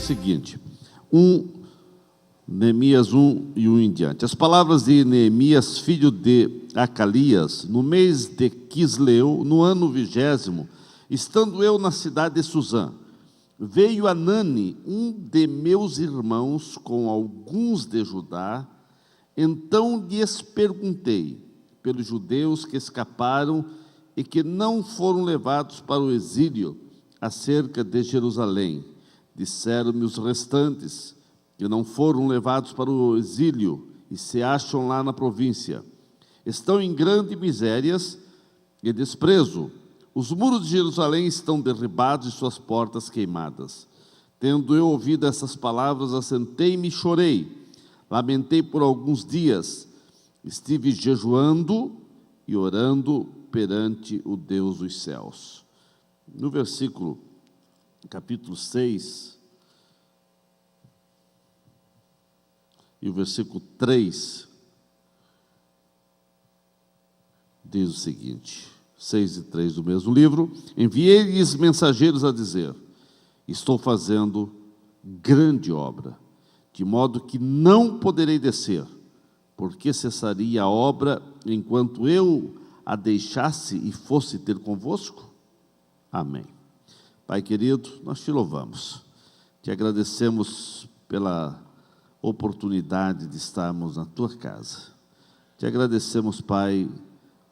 seguinte, Neemias 1 e 1 em diante. As palavras de Neemias, filho de Acalias, no mês de Quisleu, no ano 20º, estando eu na cidade de Suzã, veio Anani, um de meus irmãos, com alguns de Judá. Então lhes perguntei pelos judeus que escaparam e que não foram levados para o exílio acerca de Jerusalém. Disseram-me os restantes que não foram levados para o exílio e se acham lá na província. Estão em grande misérias e desprezo. Os muros de Jerusalém estão derribados e suas portas queimadas. Tendo eu ouvido essas palavras, assentei-me e chorei. Lamentei por alguns dias. Estive jejuando e orando perante o Deus dos céus. No versículo, capítulo 6, e o versículo 3, diz o seguinte, 6 e 3 do mesmo livro: enviei-lhes mensageiros a dizer: estou fazendo grande obra, de modo que não poderei descer, porque cessaria a obra enquanto eu a deixasse e fosse ter convosco? Amém. Pai querido, nós te louvamos, te agradecemos pela oportunidade de estarmos na tua casa. Te agradecemos, Pai,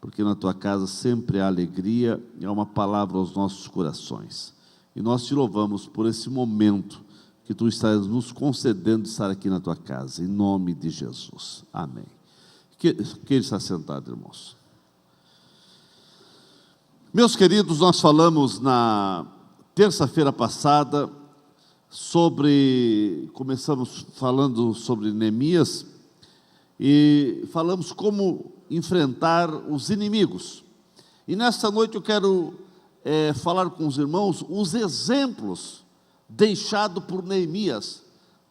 porque na tua casa sempre há alegria e há uma palavra aos nossos corações. E nós te louvamos por esse momento que tu estás nos concedendo de estar aqui na tua casa, em nome de Jesus. Amém. Que ele está sentado, irmãos. Meus queridos, nós falamos na terça-feira passada começamos falando sobre Neemias e falamos como enfrentar os inimigos. E nesta noite eu quero falar com os irmãos os exemplos deixados por Neemias,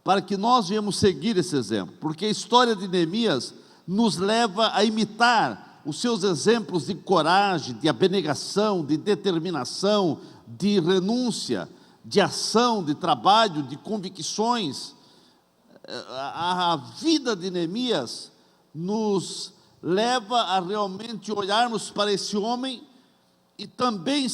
para que nós venhamos seguir esse exemplo, porque a história de Neemias nos leva a imitar os seus exemplos de coragem, de abnegação, de determinação, de renúncia, de ação, de trabalho, de convicções. A vida de Neemias nos leva a realmente olharmos para esse homem e também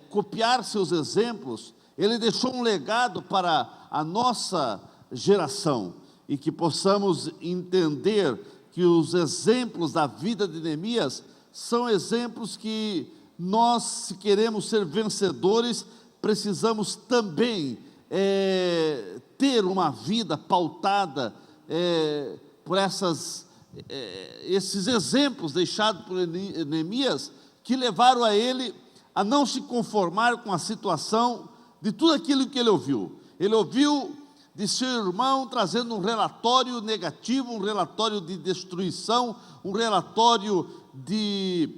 copiar seus exemplos. Ele deixou um legado para a nossa geração e que possamos entender que os exemplos da vida de Neemias são exemplos que nós, se queremos ser vencedores, precisamos também ter uma vida pautada por esses exemplos deixados por Neemias, que levaram a ele a não se conformar com a situação de tudo aquilo que ele ouviu. Ele ouviu de seu irmão trazendo um relatório negativo, um relatório de destruição, um relatório de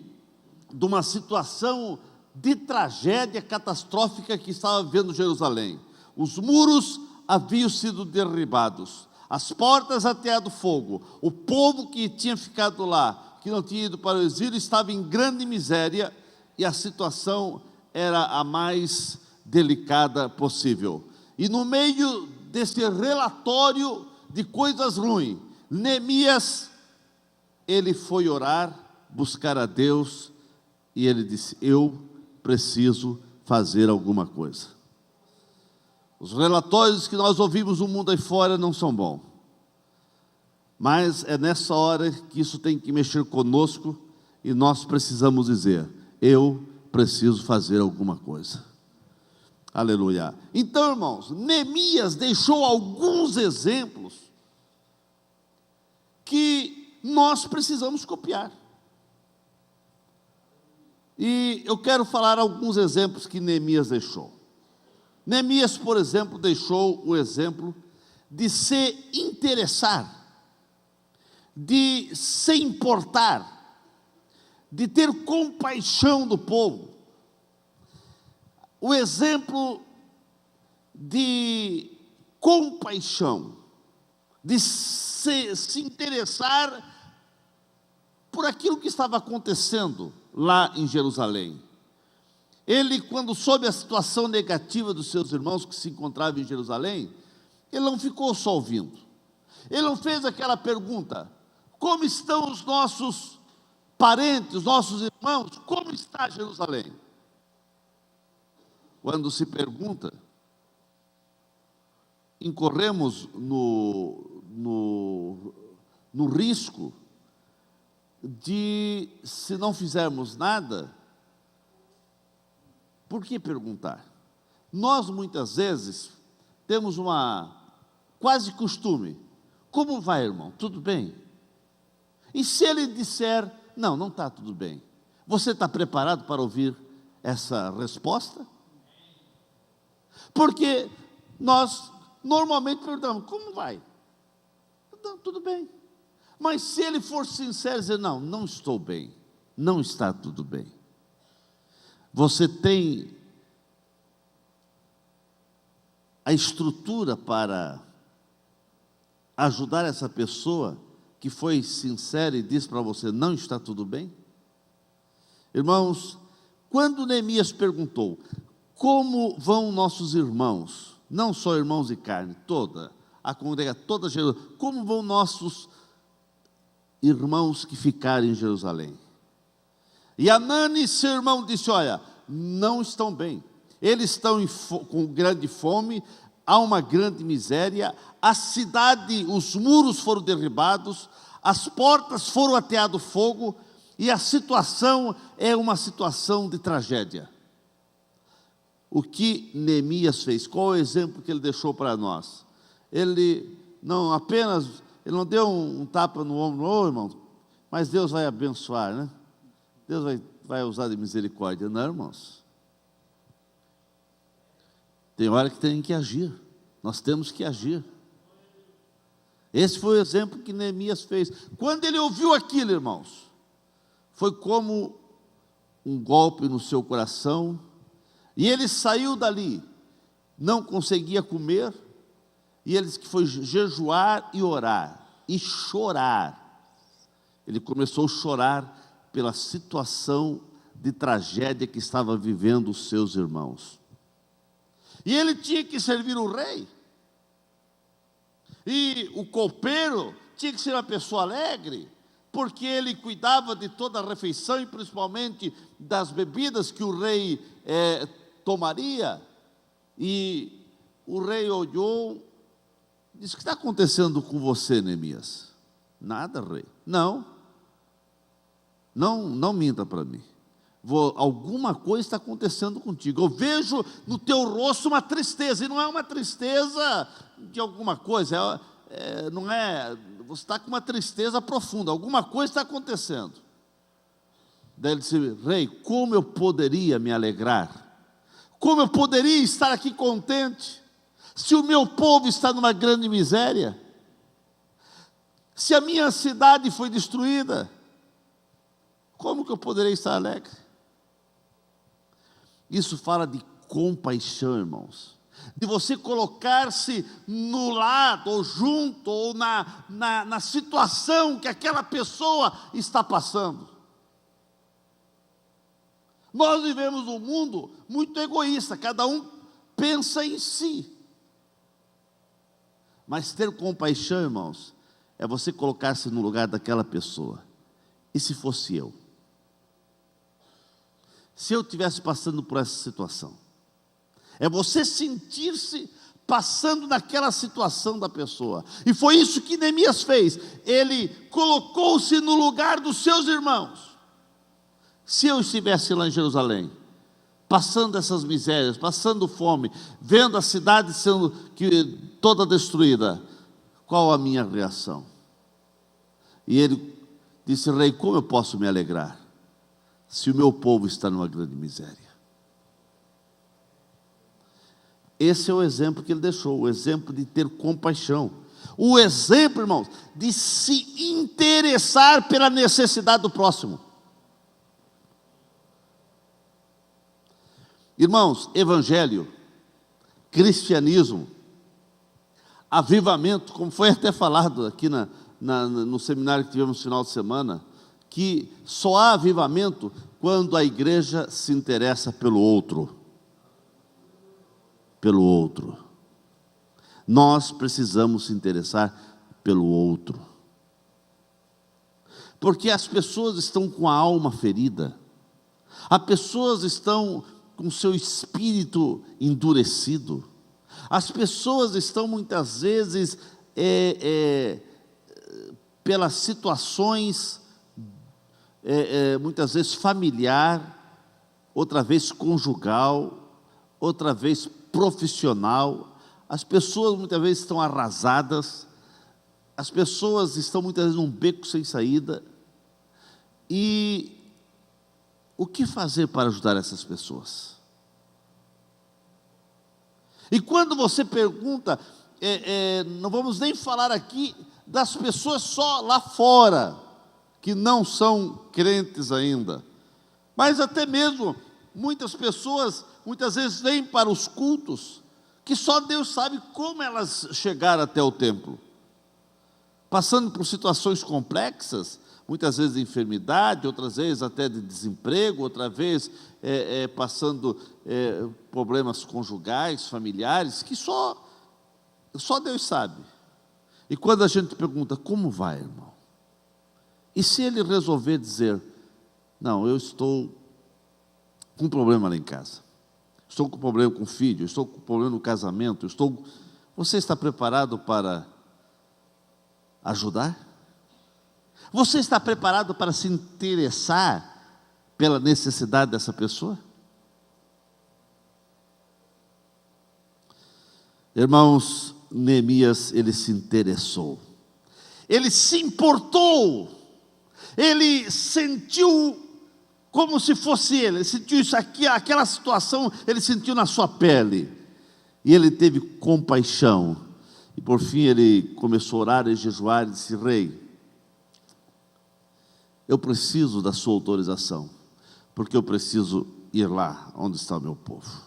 uma situação de tragédia catastrófica que estava vivendo Jerusalém. Os muros haviam sido derribados, as portas ateado fogo, o povo que tinha ficado lá, que não tinha ido para o exílio, estava em grande miséria e a situação era a mais delicada possível. E no meio desse relatório de coisas ruins, Neemias, ele foi orar, buscar a Deus, e ele disse: eu preciso fazer alguma coisa. Os relatórios que nós ouvimos no mundo aí fora não são bons, mas é nessa hora que isso tem que mexer conosco, e nós precisamos dizer: eu preciso fazer alguma coisa. Aleluia. Então, irmãos, Neemias deixou alguns exemplos que nós precisamos copiar. E eu quero falar alguns exemplos que Neemias deixou. Neemias, por exemplo, deixou o exemplo de se interessar, de se importar, de ter compaixão do povo. O exemplo de compaixão, de se interessar por aquilo que estava acontecendo lá em Jerusalém. ele, quando soube a situação negativa dos seus irmãos que se encontravam em Jerusalém, ele não ficou só ouvindo. Ele não fez aquela pergunta: como estão os nossos parentes, os nossos irmãos? Como está Jerusalém? Quando se pergunta, incorremos no risco de, se não fizermos nada, por que perguntar? Nós, muitas vezes, temos quase costume: como vai, irmão? Tudo bem? E se ele disser: não, não está tudo bem, você está preparado para ouvir essa resposta? Porque nós normalmente perguntamos: como vai? Não, tudo bem. Mas se ele for sincero e dizer: não, não estou bem, não está tudo bem, você tem a estrutura para ajudar essa pessoa que foi sincera e disse para você: não está tudo bem? Irmãos, quando Neemias perguntou: como vão nossos irmãos, não só irmãos de carne, toda a congregação, toda Jerusalém, como vão nossos irmãos que ficaram em Jerusalém? E Anani, seu irmão, disse: olha, não estão bem, eles estão com grande fome, há uma grande miséria, a cidade, os muros foram derribados, as portas foram ateado fogo, e a situação é uma situação de tragédia. O que Neemias fez? Qual o exemplo que ele deixou para nós? Ele não deu um tapa no ombro: ô irmão, mas Deus vai abençoar, né? Deus vai usar de misericórdia. Não, irmãos. Tem hora que tem que agir. Nós temos que agir. Esse foi o exemplo que Neemias fez. Quando ele ouviu aquilo, irmãos, foi como um golpe no seu coração. E ele saiu dali, não conseguia comer, e ele disse que foi jejuar e orar, e chorar. Ele começou a chorar pela situação de tragédia que estava vivendo os seus irmãos. E ele tinha que servir o rei. E o copeiro tinha que ser uma pessoa alegre, porque ele cuidava de toda a refeição e principalmente das bebidas que o rei tomaria. E o rei olhou, disse: o que está acontecendo com você, Neemias? Nada, rei. Não minta para mim. Alguma coisa está acontecendo contigo. Eu vejo no teu rosto uma tristeza, e não é uma tristeza de alguma coisa, não é, você está com uma tristeza profunda, alguma coisa está acontecendo. Daí ele disse: rei, como eu poderia me alegrar? Como eu poderia estar aqui contente, se o meu povo está numa grande miséria? Se a minha cidade foi destruída, como que eu poderia estar alegre? Isso fala de compaixão, irmãos, de você colocar-se no lado, ou junto, ou na situação que aquela pessoa está passando. Nós vivemos um mundo muito egoísta, cada um pensa em si. Mas ter compaixão, irmãos, é você colocar-se no lugar daquela pessoa. E se fosse eu? Se eu estivesse passando por essa situação? É você sentir-se passando naquela situação da pessoa. E foi isso que Neemias fez. Ele colocou-se no lugar dos seus irmãos. Se eu estivesse lá em Jerusalém, passando essas misérias, passando fome, vendo a cidade sendo toda destruída, qual a minha reação? E ele disse: rei, como eu posso me alegrar, se o meu povo está numa grande miséria? Esse é o exemplo que ele deixou, o exemplo de ter compaixão, o exemplo, irmãos, de se interessar pela necessidade do próximo. Irmãos, evangelho, cristianismo, avivamento, como foi até falado aqui no seminário que tivemos no final de semana, que só há avivamento quando a igreja se interessa pelo outro. Pelo outro. Nós precisamos se interessar pelo outro. Porque as pessoas estão com a alma ferida. As pessoas estão com seu espírito endurecido. As pessoas estão muitas vezes pelas situações, muitas vezes familiar, outra vez conjugal, outra vez profissional. As pessoas muitas vezes estão arrasadas, as pessoas estão muitas vezes num beco sem saída. E o que fazer para ajudar essas pessoas? E quando você pergunta, não vamos nem falar aqui das pessoas só lá fora, que não são crentes ainda, mas até mesmo muitas pessoas, muitas vezes vêm para os cultos, que só Deus sabe como elas chegaram até o templo, passando por situações complexas, muitas vezes de enfermidade, outras vezes até de desemprego, outra vez passando problemas conjugais, familiares, que só Deus sabe. E quando a gente pergunta, como vai, irmão? E se ele resolver dizer, não, eu estou com um problema lá em casa, estou com um problema com o filho, estou com um problema no casamento, você está preparado para ajudar? Você está preparado para se interessar pela necessidade dessa pessoa? Irmãos, Neemias, ele se interessou, ele se importou, ele sentiu como se fosse ele sentiu isso aqui, aquela situação, ele sentiu na sua pele, e ele teve compaixão, e por fim ele começou a orar e jejuar, e disse, rei, eu preciso da sua autorização, porque eu preciso ir lá onde está o meu povo.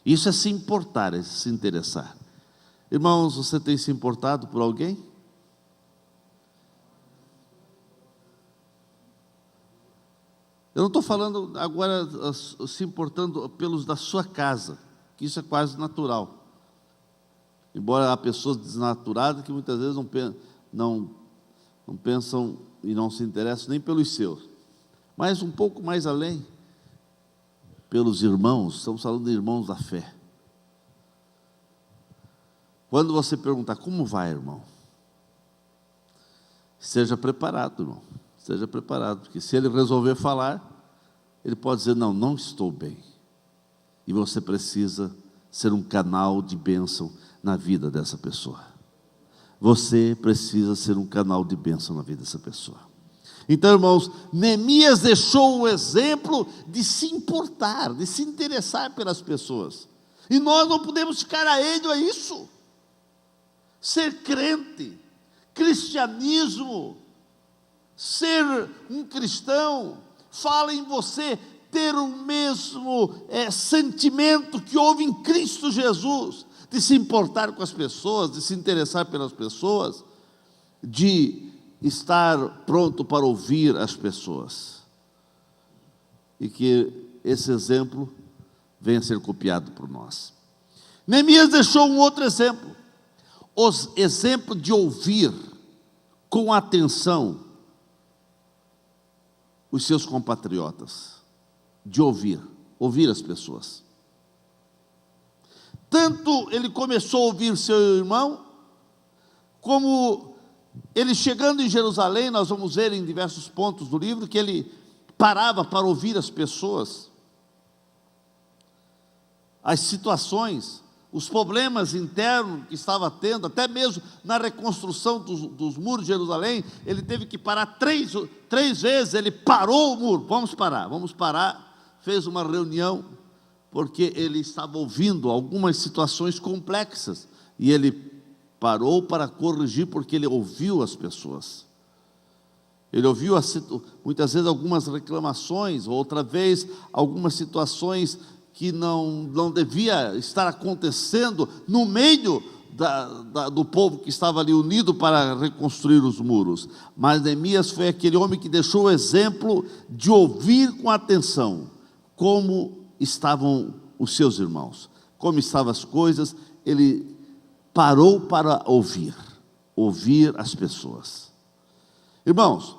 Isso é se importar, é se interessar. Irmãos, você tem se importado por alguém? Eu não estou falando agora se importando pelos da sua casa, que isso é quase natural. Embora há pessoas desnaturadas que muitas vezes não pensam e não se interessam nem pelos seus. Mas um pouco mais além, pelos irmãos, estamos falando de irmãos da fé. Quando você perguntar, como vai, irmão? Esteja preparado, irmão. Esteja preparado, porque se ele resolver falar, ele pode dizer, não estou bem. E você precisa ser um canal de bênção na vida dessa pessoa. Você precisa ser um canal de bênção na vida dessa pessoa. Então, irmãos, Neemias deixou o exemplo de se importar, de se interessar pelas pessoas. E nós não podemos ficar alheio a isso. Ser crente, cristianismo, ser um cristão, fala em você ter o mesmo sentimento que houve em Cristo Jesus, de se importar com as pessoas, de se interessar pelas pessoas, de estar pronto para ouvir as pessoas. E que esse exemplo venha a ser copiado por nós. Neemias deixou um outro exemplo, os exemplos de ouvir com atenção os seus compatriotas, de ouvir as pessoas. Tanto ele começou a ouvir seu irmão, como ele chegando em Jerusalém, nós vamos ver em diversos pontos do livro, que ele parava para ouvir as pessoas, as situações, os problemas internos que estava tendo, até mesmo na reconstrução dos muros de Jerusalém, ele teve que parar três vezes, ele parou o muro, vamos parar, fez uma reunião, porque ele estava ouvindo algumas situações complexas, e ele parou para corrigir, porque ele ouviu as pessoas, ele ouviu muitas vezes algumas reclamações, outra vez algumas situações que não devia estar acontecendo no meio do povo que estava ali unido para reconstruir os muros, mas Neemias foi aquele homem que deixou o exemplo de ouvir com atenção como estavam os seus irmãos, como estavam as coisas. Ele parou para ouvir as pessoas. Irmãos,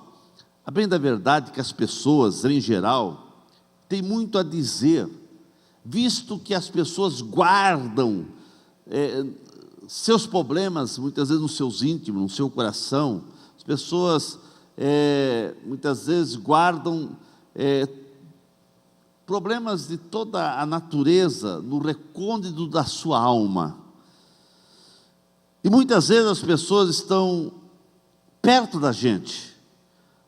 a bem da verdade que as pessoas, em geral, têm muito a dizer, visto que as pessoas guardam seus problemas, muitas vezes nos seus íntimos, no seu coração. As pessoas muitas vezes guardam problemas de toda a natureza no recôndito da sua alma. E muitas vezes as pessoas estão perto da gente,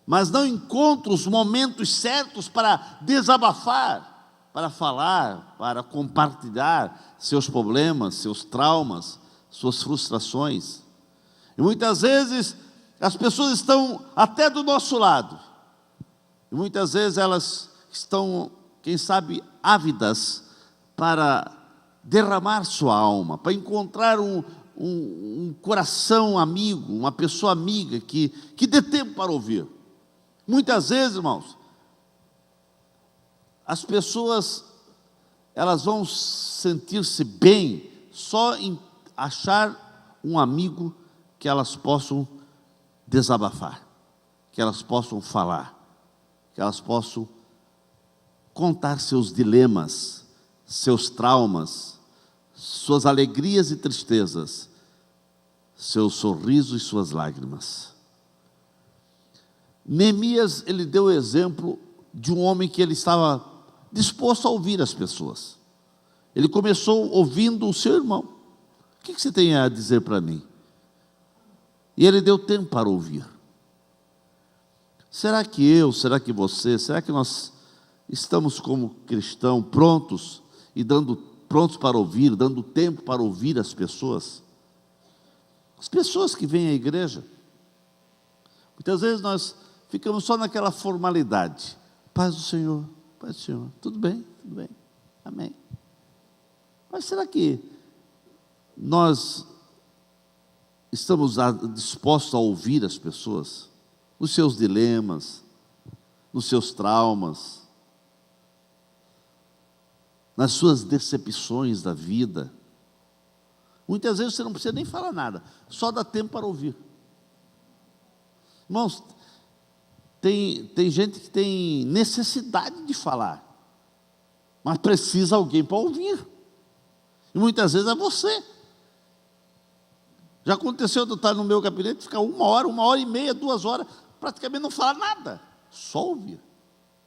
mas não encontram os momentos certos para desabafar, para falar, para compartilhar seus problemas, seus traumas, suas frustrações. E muitas vezes as pessoas estão até do nosso lado, e muitas vezes elas estão, quem sabe, ávidas para derramar sua alma, para encontrar um coração amigo, uma pessoa amiga que dê tempo para ouvir. Muitas vezes, irmãos, as pessoas, elas vão sentir-se bem só em achar um amigo que elas possam desabafar, que elas possam falar, que elas possam contar seus dilemas, seus traumas, suas alegrias e tristezas, seus sorrisos e suas lágrimas. Neemias, ele deu o exemplo de um homem que ele estava disposto a ouvir as pessoas. Ele começou ouvindo o seu irmão. O que você tem a dizer para mim? E ele deu tempo para ouvir. Será que você, será que nós estamos como cristãos prontos prontos para ouvir, dando tempo para ouvir as pessoas? As pessoas que vêm à igreja, muitas vezes nós ficamos só naquela formalidade. Paz do Senhor, tudo bem, amém. Mas será que nós estamos dispostos a ouvir as pessoas, nos seus dilemas, nos seus traumas, nas suas decepções da vida? Muitas vezes você não precisa nem falar nada, só dá tempo para ouvir. Irmãos, tem gente que tem necessidade de falar, mas precisa alguém para ouvir, e muitas vezes é você. Já aconteceu de eu estar no meu gabinete, ficar 1 hora, 1 hora e meia, 2 horas, praticamente não falar nada, só ouvir,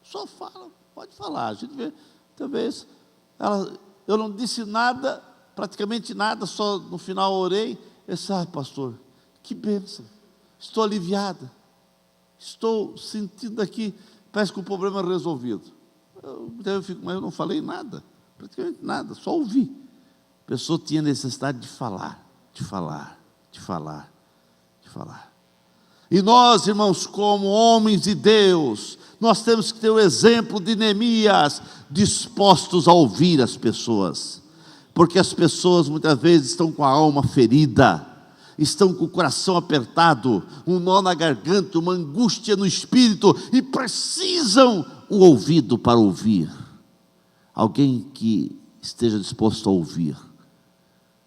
só fala, pode falar. A gente vê, talvez, eu não disse nada, praticamente nada, só no final orei. Eu disse: pastor, que bênção, estou aliviada, estou sentindo aqui, parece que o problema é resolvido. Mas eu não falei nada, praticamente nada, só ouvi. A pessoa tinha necessidade de falar. E nós, irmãos, como homens de Deus, nós temos que ter o exemplo de Neemias, dispostos a ouvir as pessoas, porque as pessoas muitas vezes estão com a alma ferida, estão com o coração apertado, um nó na garganta, uma angústia no espírito, e precisam o ouvido para ouvir, alguém que esteja disposto a ouvir.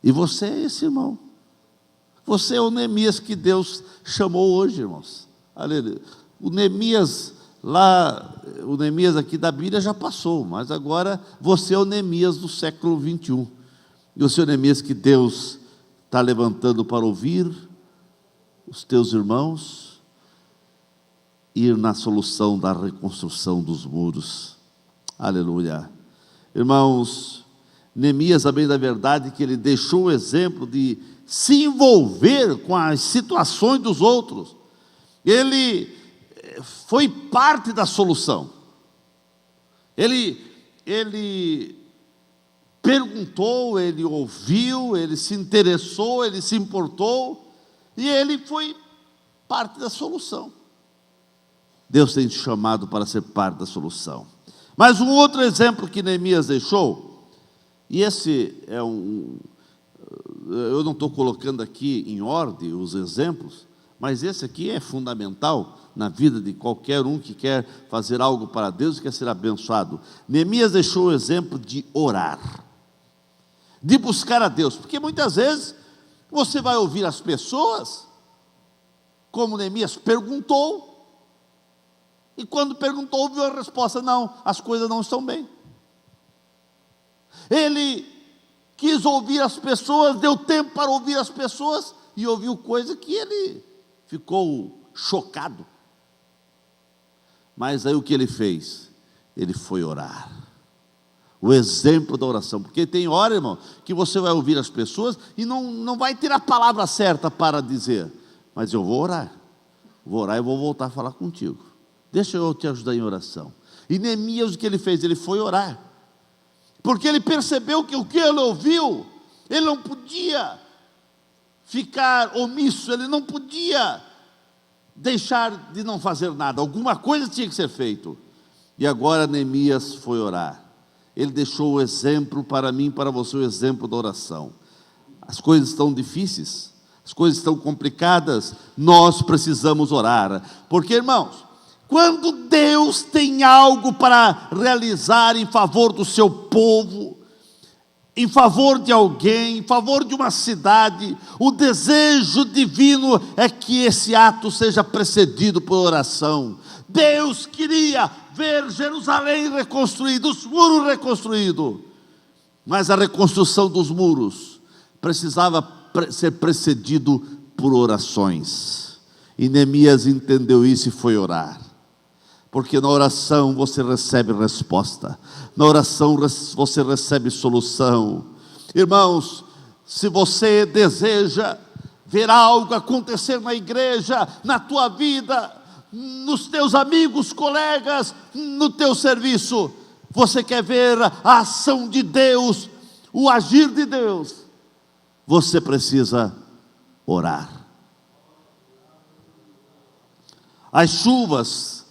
E você é esse irmão, você é o Neemias que Deus chamou hoje, irmãos. Aleluia. O Neemias aqui da Bíblia já passou, mas agora você é o Neemias do século 21, e o seu Neemias que Deus está levantando para ouvir os teus irmãos, ir na solução da reconstrução dos muros. Aleluia. Irmãos, Neemias, a bem da verdade, que ele deixou o exemplo de se envolver com as situações dos outros. Ele foi parte da solução. Ele perguntou, ele ouviu, ele se interessou, ele se importou, e ele foi parte da solução. Deus tem te chamado para ser parte da solução. Mas um outro exemplo que Neemias deixou, e esse é eu não estou colocando aqui em ordem os exemplos, mas esse aqui é fundamental na vida de qualquer um que quer fazer algo para Deus e quer ser abençoado. Neemias deixou o exemplo de orar, de buscar a Deus, porque muitas vezes você vai ouvir as pessoas, como Neemias perguntou, e quando perguntou, ouviu a resposta: não, as coisas não estão bem. Ele quis ouvir as pessoas, deu tempo para ouvir as pessoas, e ouviu coisa que ele ficou chocado. Mas aí o que ele fez? Ele foi orar. O exemplo da oração, porque tem hora, irmão, que você vai ouvir as pessoas e não vai ter a palavra certa para dizer, mas eu vou orar e vou voltar a falar contigo, deixa eu te ajudar em oração. E Neemias, o que ele fez? Ele foi orar, porque ele percebeu que o que ele ouviu, ele não podia ficar omisso, ele não podia deixar de não fazer nada, alguma coisa tinha que ser feito. E agora Neemias foi orar. Ele deixou o exemplo para mim, para você, o exemplo da oração. As coisas estão difíceis, as coisas estão complicadas, nós precisamos orar, porque, irmãos, quando Deus tem algo para realizar em favor do seu povo, em favor de alguém, em favor de uma cidade, o desejo divino é que esse ato seja precedido por oração. Deus queria ver Jerusalém reconstruída, os muros reconstruídos, mas a reconstrução dos muros precisava ser precedido por orações, e Neemias entendeu isso e foi orar, porque na oração você recebe resposta, na oração você recebe solução. Irmãos, se você deseja ver algo acontecer na igreja, na tua vida, nos teus amigos, colegas, no teu serviço, você quer ver a ação de Deus, o agir de Deus, você precisa orar. As chuvas,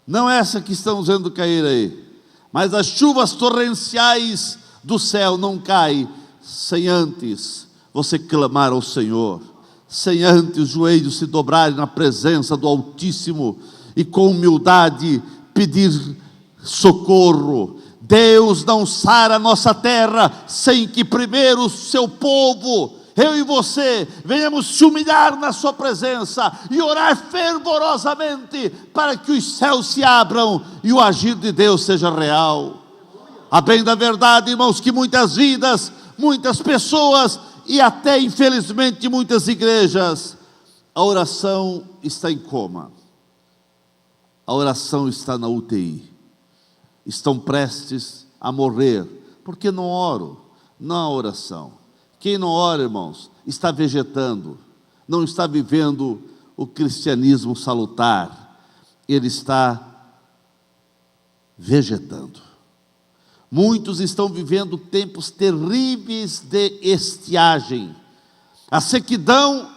não essa que estamos vendo cair aí, mas as chuvas torrenciais do céu não caem sem antes você clamar ao Senhor, sem antes os joelhos se dobrarem na presença do Altíssimo e com humildade pedir socorro. Deus não sara a nossa terra sem que primeiro o seu povo, eu e você, venhamos se humilhar na sua presença e orar fervorosamente para que os céus se abram e o agir de Deus seja real. A bem da verdade, irmãos, que muitas vidas, muitas pessoas e até infelizmente muitas igrejas, a oração está em coma, a oração está na UTI, estão prestes a morrer, porque não oram, não há oração. Quem não ora, irmãos, está vegetando, não está vivendo o cristianismo salutar, ele está vegetando. Muitos estão vivendo tempos terríveis de estiagem. A sequidão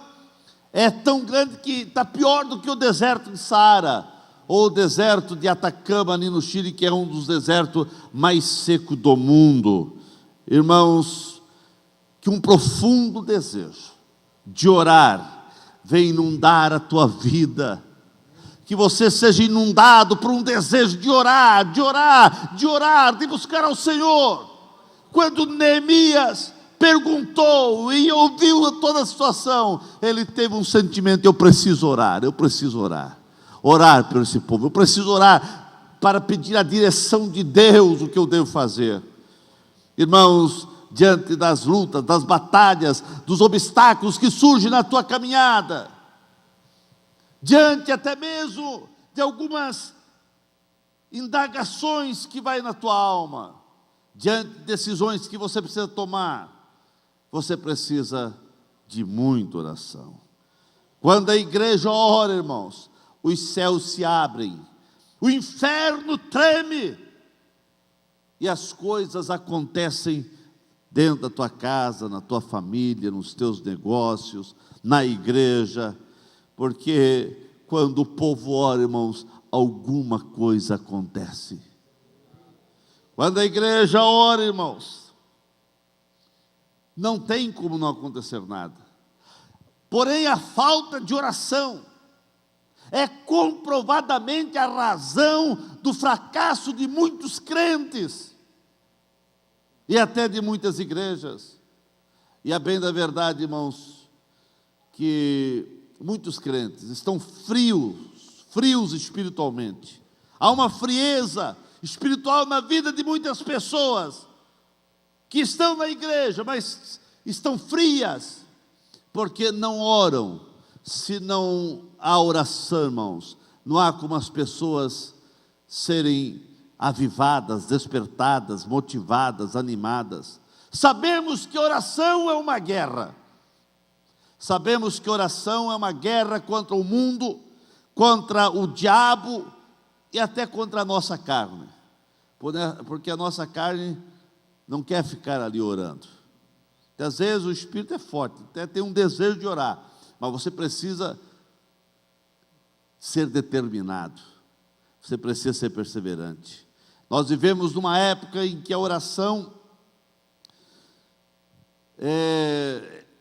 é tão grande que está pior do que o deserto de Saara, ou o deserto de Atacama, ali no Chile, que é um dos desertos mais secos do mundo. Irmãos, que um profundo desejo de orar venha inundar a tua vida, que você seja inundado por um desejo de orar, de buscar ao Senhor. Quando Neemias perguntou e ouviu toda a situação, ele teve um sentimento: eu preciso orar por esse povo, eu preciso orar para pedir a direção de Deus, o que eu devo fazer. Irmãos, diante das lutas, das batalhas, dos obstáculos que surgem na tua caminhada, diante até mesmo de algumas indagações que vai na tua alma, diante de decisões que você precisa tomar, você precisa de muita oração. Quando a igreja ora, irmãos, os céus se abrem, o inferno treme, e as coisas acontecem dentro da tua casa, na tua família, nos teus negócios, na igreja, porque quando o povo ora, irmãos, alguma coisa acontece. Quando a igreja ora, irmãos, não tem como não acontecer nada. Porém, a falta de oração é comprovadamente a razão do fracasso de muitos crentes e até de muitas igrejas. E a bem da verdade, irmãos, que muitos crentes estão frios espiritualmente. Há uma frieza espiritual na vida de muitas pessoas que estão na igreja, mas estão frias, porque não oram. Se não há oração, irmãos, não há como as pessoas serem avivadas, despertadas, motivadas, animadas. Sabemos que oração é uma guerra. Sabemos que oração é uma guerra contra o mundo, contra o diabo e até contra a nossa carne. Porque a nossa carne não quer ficar ali orando. Às vezes o espírito é forte, até tem um desejo de orar, mas você precisa ser determinado, você precisa ser perseverante. Nós vivemos numa época em que a oração,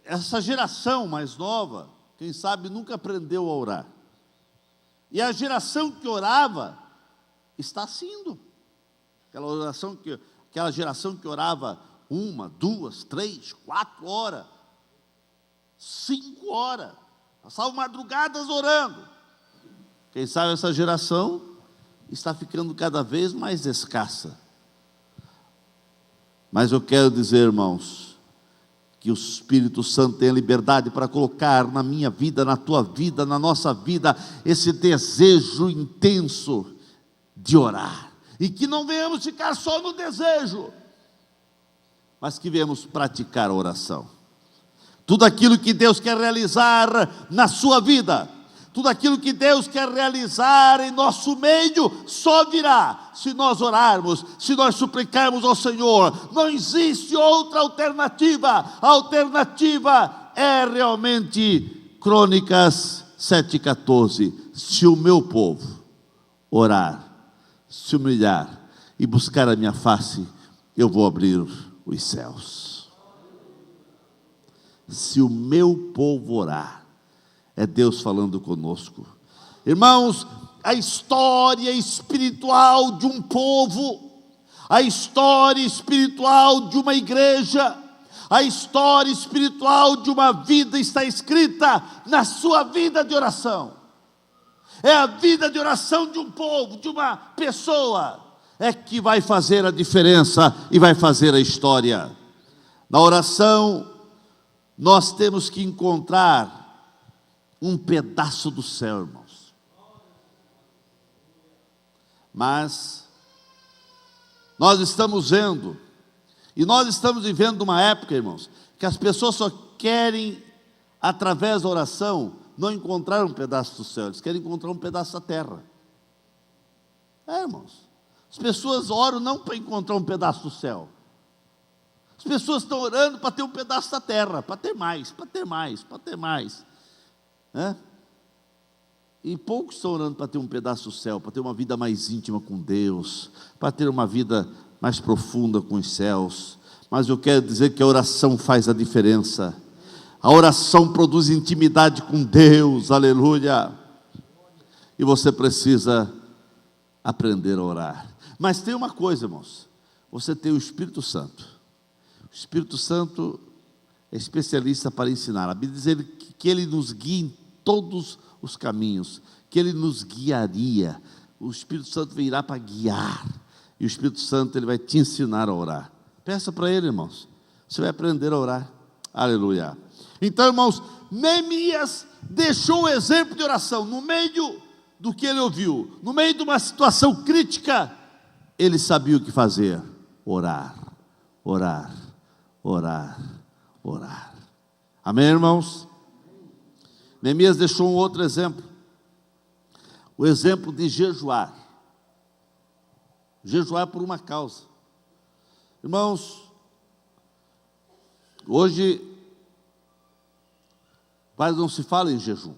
essa geração mais nova, quem sabe nunca aprendeu a orar. E a geração que orava está indo. Aquela geração que orava 1, 2, 3, 4 horas, 5 horas, passavam madrugadas orando. Quem sabe essa geração está ficando cada vez mais escassa. Mas eu quero dizer, irmãos, que o Espírito Santo tem a liberdade para colocar na minha vida, na tua vida, na nossa vida, esse desejo intenso de orar. E que não venhamos ficar só no desejo, mas que venhamos praticar a oração. Tudo aquilo que Deus quer realizar na sua vida, tudo aquilo que Deus quer realizar em nosso meio, só virá se nós orarmos, se nós suplicarmos ao Senhor. Não existe outra alternativa. A alternativa é realmente Crônicas 7,14. Se o meu povo orar, se humilhar e buscar a minha face, eu vou abrir os céus. Se o meu povo orar, é Deus falando conosco. Irmãos, a história espiritual de um povo, a história espiritual de uma igreja, a história espiritual de uma vida está escrita na sua vida de oração. É a vida de oração de um povo, de uma pessoa, é que vai fazer a diferença e vai fazer a história. Na oração, nós temos que encontrar um pedaço do céu, irmãos. Mas nós estamos vendo, e nós estamos vivendo uma época, irmãos, que as pessoas só querem, através da oração, não encontrar um pedaço do céu, eles querem encontrar um pedaço da terra. Irmãos, as pessoas oram não para encontrar um pedaço do céu. As pessoas estão orando para ter um pedaço da terra, para ter mais, para ter mais, para ter mais. E poucos estão orando para ter um pedaço do céu, para ter uma vida mais íntima com Deus, para ter uma vida mais profunda com os céus. Mas eu quero dizer que a oração faz a diferença. A oração produz intimidade com Deus, aleluia. E você precisa aprender a orar. Mas tem uma coisa, irmãos, você tem o Espírito Santo. O Espírito Santo é especialista para ensinar. A Bíblia diz que Ele nos guia em todos os caminhos, que Ele nos guiaria. O Espírito Santo virá para guiar, e o Espírito Santo Ele vai te ensinar a orar. Peça para Ele, irmãos, você vai aprender a orar, aleluia. Então, irmãos, Neemias deixou o exemplo de oração, no meio do que ele ouviu, no meio de uma situação crítica, ele sabia o que fazer, orar, orar, orar, orar. Amém, irmãos? Neemias deixou um outro exemplo, o exemplo de jejuar. Jejuar por uma causa. Irmãos, hoje quase não se fala em jejum.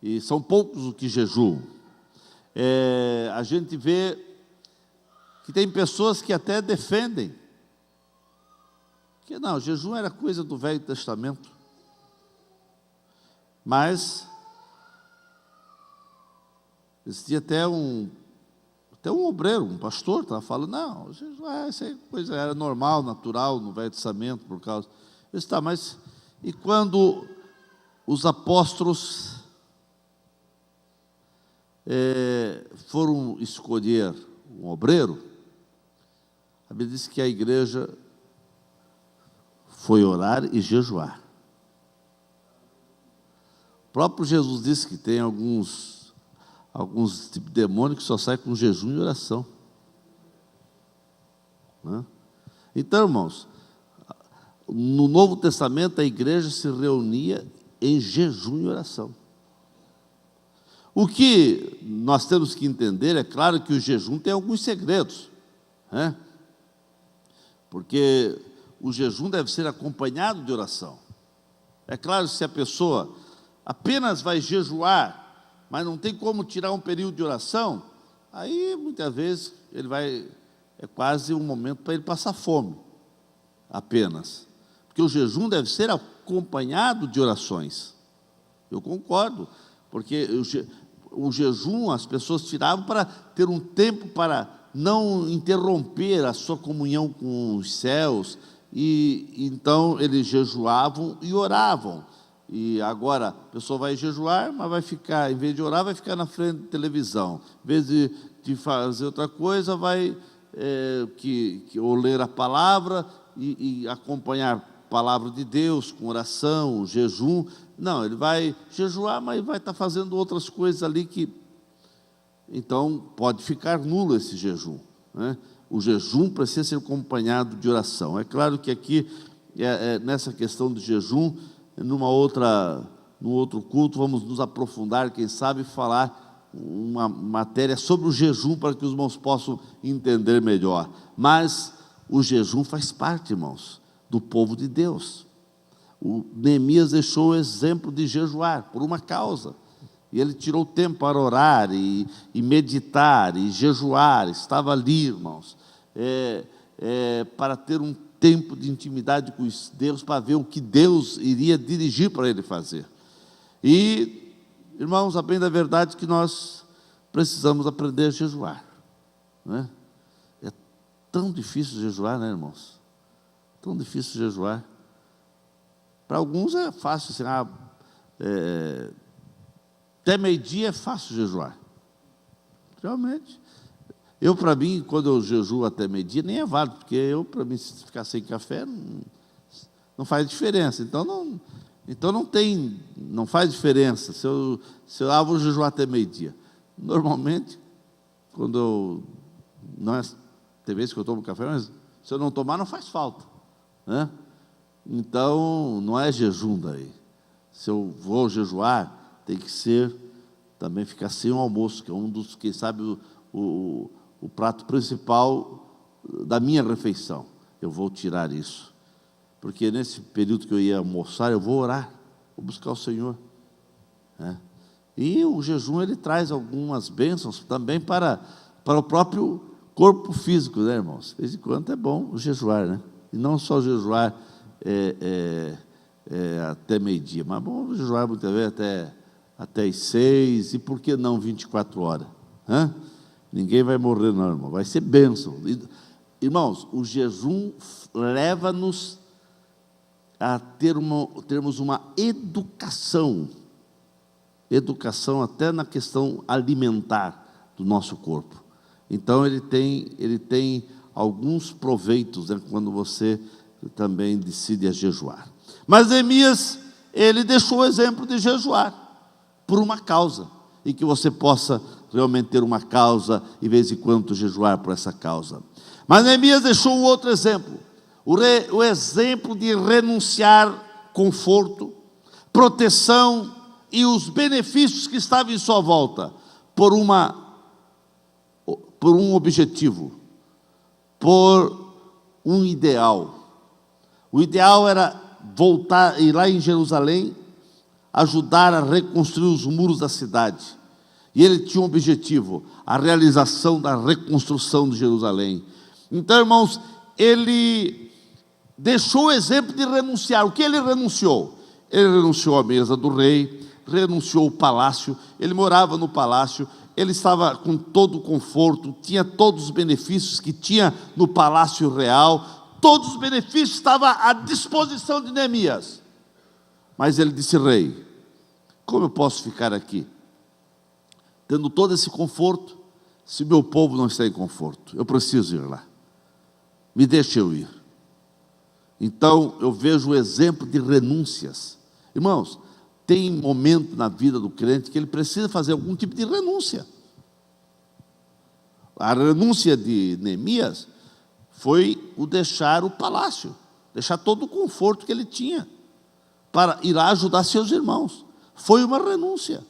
E são poucos os que jejuam. A gente vê que tem pessoas que até defendem Porque não, jejum era coisa do Velho Testamento. Mas existia até um obreiro, um pastor, estava falando, não, jejuar, isso aí coisa era normal, natural no Velho Testamento, por causa. Eu disse, tá, mas e quando os apóstolos foram escolher um obreiro, a Bíblia diz que a igreja foi orar e jejuar. O próprio Jesus disse que tem alguns tipos de demônios que só saem com jejum e oração. Né? Então, irmãos, no Novo Testamento a igreja se reunia em jejum e oração. O que nós temos que entender, é claro que o jejum tem alguns segredos, né? Porque o jejum deve ser acompanhado de oração. É claro, se a pessoa apenas vai jejuar, mas não tem como tirar um período de oração, aí muitas vezes é quase um momento para ele passar fome, apenas. Porque o jejum deve ser acompanhado de orações. Eu concordo, porque o jejum as pessoas tiravam para ter um tempo para não interromper a sua comunhão com os céus, e então eles jejuavam e oravam. E agora a pessoa vai jejuar, mas vai ficar, em vez de orar, vai ficar na frente da televisão. Em vez de fazer outra coisa, vai ou ler a palavra e acompanhar a palavra de Deus com oração, jejum. Não, ele vai jejuar, mas vai estar fazendo outras coisas ali que... Então, pode ficar nulo esse jejum, né? O jejum precisa ser acompanhado de oração. É claro que aqui, nessa questão do jejum, num outro culto, vamos nos aprofundar, quem sabe, falar uma matéria sobre o jejum, para que os irmãos possam entender melhor. Mas o jejum faz parte, irmãos, do povo de Deus. O Neemias deixou o exemplo de jejuar por uma causa, e ele tirou tempo para orar e meditar e jejuar. Estava ali, irmãos, para ter um tempo de intimidade com Deus, para ver o que Deus iria dirigir para ele fazer. E, irmãos, a bem da verdade que nós precisamos aprender a jejuar, né? É tão difícil jejuar, né, irmãos? Tão difícil jejuar. Para alguns é fácil, assim, até meio-dia é fácil jejuar. Realmente. Para mim, quando eu jejuo até meio-dia, nem é válido, porque para mim, se ficar sem café, não faz diferença. Então não faz diferença se eu vou jejuar até meio-dia. Normalmente, tem vezes que eu tomo café, mas se eu não tomar, não faz falta, né? Então, não é jejum daí. Se eu vou jejuar, tem que ser, também ficar sem o almoço, que é um dos, quem sabe, o prato principal da minha refeição. Eu vou tirar isso, porque nesse período que eu ia almoçar, eu vou orar, vou buscar o Senhor, né? E o jejum, ele traz algumas bênçãos também para o próprio corpo físico, né, irmãos? De vez em quando é bom jejuar, né? E não só jejuar até meio-dia, mas bom jejuar muitas vezes até as 6, e por que não 24 horas? Hã? Ninguém vai morrer não, irmão, vai ser bênção. Irmãos, o jejum leva-nos a termos uma educação até na questão alimentar do nosso corpo. Então ele tem alguns proveitos, né, quando você também decide a jejuar. Mas Neemias, ele deixou o exemplo de jejuar por uma causa, e que você possa realmente ter uma causa e de vez em quando jejuar por essa causa. Mas Neemias deixou um outro exemplo, o exemplo de renunciar conforto, proteção e os benefícios que estavam em sua volta por um objetivo, por um ideal. O ideal era voltar, ir lá em Jerusalém, ajudar a reconstruir os muros da cidade. E ele tinha um objetivo, a realização da reconstrução de Jerusalém. Então, irmãos, ele deixou o exemplo de renunciar. O que ele renunciou? Ele renunciou à mesa do rei, renunciou ao palácio, ele morava no palácio, ele estava com todo o conforto, tinha todos os benefícios que tinha no palácio real, todos os benefícios estavam à disposição de Neemias. Mas ele disse: rei, como eu posso ficar aqui, tendo todo esse conforto, se meu povo não está em conforto? Eu preciso ir lá, me deixe eu ir. Então eu vejo o exemplo de renúncias. Irmãos, tem momento na vida do crente que ele precisa fazer algum tipo de renúncia. A renúncia de Neemias foi o deixar o palácio, deixar todo o conforto que ele tinha, para ir lá ajudar seus irmãos. Foi uma renúncia.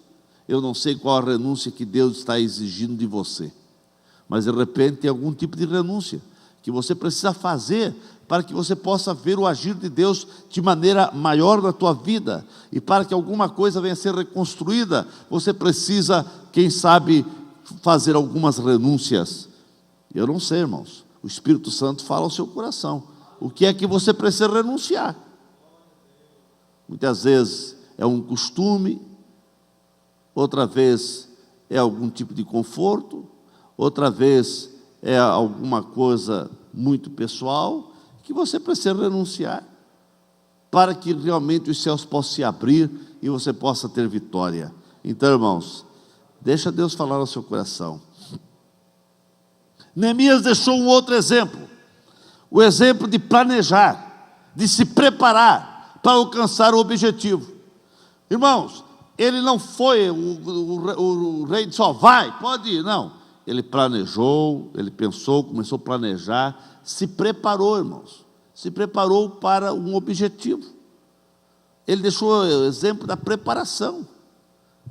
Eu não sei qual a renúncia que Deus está exigindo de você, mas de repente tem algum tipo de renúncia que você precisa fazer para que você possa ver o agir de Deus de maneira maior na tua vida, e para que alguma coisa venha a ser reconstruída, você precisa, quem sabe, fazer algumas renúncias. Eu não sei, irmãos, o Espírito Santo fala ao seu coração, o que é que você precisa renunciar? Muitas vezes é um costume, outra vez é algum tipo de conforto, outra vez é alguma coisa muito pessoal, que você precisa renunciar, para que realmente os céus possam se abrir e você possa ter vitória. Então, irmãos, deixa Deus falar ao seu coração. Neemias deixou um outro exemplo, o exemplo de planejar, de se preparar para alcançar o objetivo. Irmãos, ele não foi o rei disse: ó, vai, pode ir, não. Ele planejou, ele pensou, começou a planejar, se preparou, irmãos, se preparou para um objetivo. Ele deixou o exemplo da preparação.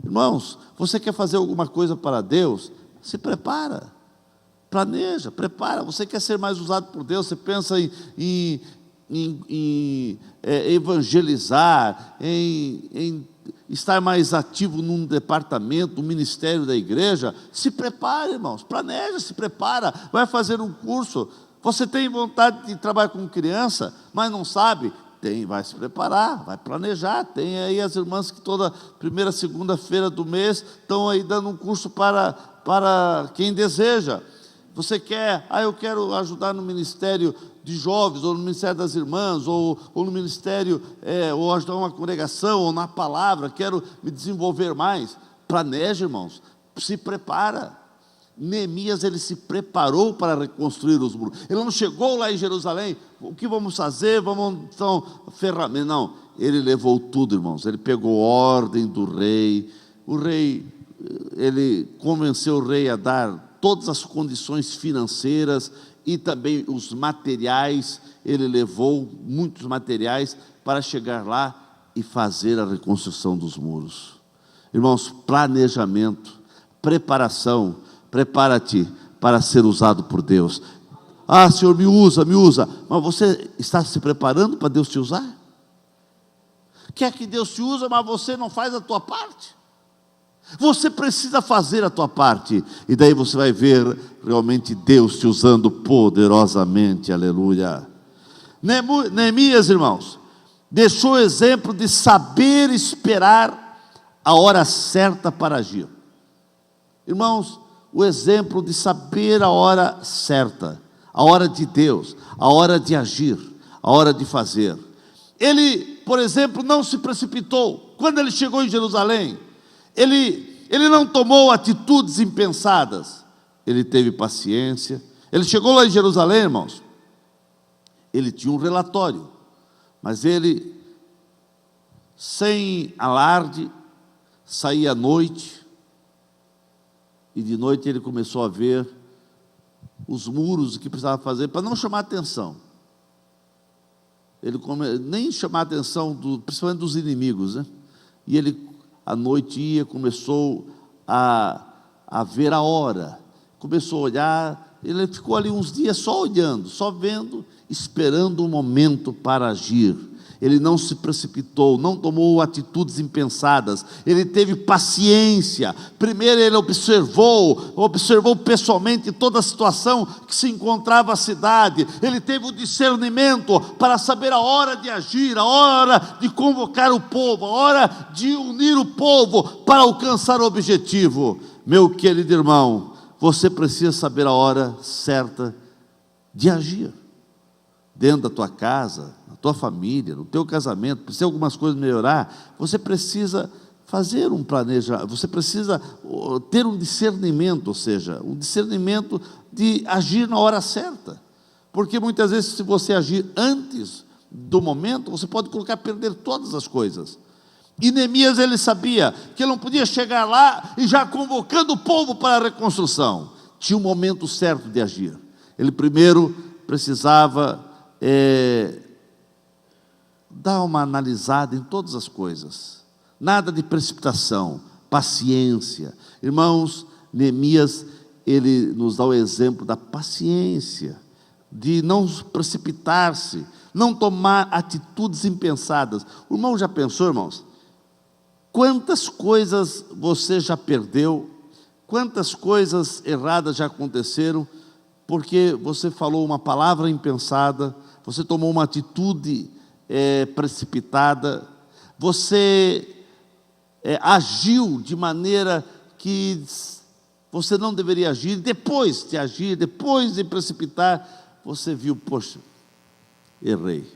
Irmãos, você quer fazer alguma coisa para Deus? Se prepara, planeja, prepara. Você quer ser mais usado por Deus? Você pensa em evangelizar, em estar mais ativo num departamento, um ministério da igreja? Se prepare, irmãos, planeja, se prepara, vai fazer um curso. Você tem vontade de trabalhar com criança, mas não sabe? Vai se preparar, vai planejar. Tem aí as irmãs que toda primeira, segunda-feira do mês estão aí dando um curso para quem deseja. Você quer, eu quero ajudar no ministério de jovens, ou no ministério das irmãs, ou no ministério, ou ajudar uma congregação, ou na palavra, quero me desenvolver mais. Planeja, irmãos, se prepara. Neemias, ele se preparou para reconstruir os muros. Ele não chegou lá em Jerusalém: o que vamos fazer? Vamos então ferramenta. Não, ele levou tudo, irmãos. Ele pegou ordem do rei. O rei, ele convenceu o rei a dar todas as condições financeiras e também os materiais. Ele levou muitos materiais para chegar lá e fazer a reconstrução dos muros. Irmãos, planejamento, preparação. Prepara-te para ser usado por Deus. Senhor, me usa. Mas você está se preparando para Deus te usar? Quer que Deus te use, mas você não faz a tua parte? Você precisa fazer a tua parte, e daí você vai ver realmente Deus te usando poderosamente. Aleluia. Neemias, irmãos, deixou o exemplo de saber esperar a hora certa para agir. Irmãos, o exemplo de saber a hora certa, a hora de Deus, a hora de agir, a hora de fazer. Ele, por exemplo, não se precipitou. Quando ele chegou em Jerusalém, ele não tomou atitudes impensadas. Ele teve paciência. Ele chegou lá em Jerusalém, irmãos, ele tinha um relatório, mas ele, sem alarde, saía à noite, e de noite ele começou a ver os muros que precisava fazer, para não chamar atenção. Ele nem chamar a atenção, principalmente dos inimigos, né? E ele, à noite, começou a ver a hora, começou a olhar. Ele ficou ali uns dias só olhando, só vendo, esperando um momento para agir. Ele não se precipitou, não tomou atitudes impensadas, ele teve paciência. Primeiro ele observou pessoalmente toda a situação que se encontrava a cidade. Ele teve o discernimento para saber a hora de agir, a hora de convocar o povo, a hora de unir o povo para alcançar o objetivo. Meu querido irmão, você precisa saber a hora certa de agir. Dentro da tua casa, na tua família, no teu casamento, precisa algumas coisas melhorar, você precisa fazer um planejamento, você precisa ter um discernimento, ou seja, um discernimento de agir na hora certa, porque muitas vezes se você agir antes do momento, você pode colocar a perder todas as coisas. E Neemias, ele sabia que ele não podia chegar lá e já convocando o povo para a reconstrução, tinha um momento certo de agir. Ele primeiro precisava dar uma analisada em todas as coisas, nada de precipitação, paciência. Irmãos, Neemias, ele nos dá o exemplo da paciência, de não precipitar-se, não tomar atitudes impensadas. O irmão já pensou, irmãos, quantas coisas você já perdeu, quantas coisas erradas já aconteceram, porque você falou uma palavra impensada, você tomou uma atitude precipitada, você agiu de maneira que você não deveria agir. Depois de agir, depois de precipitar, você viu, poxa, errei.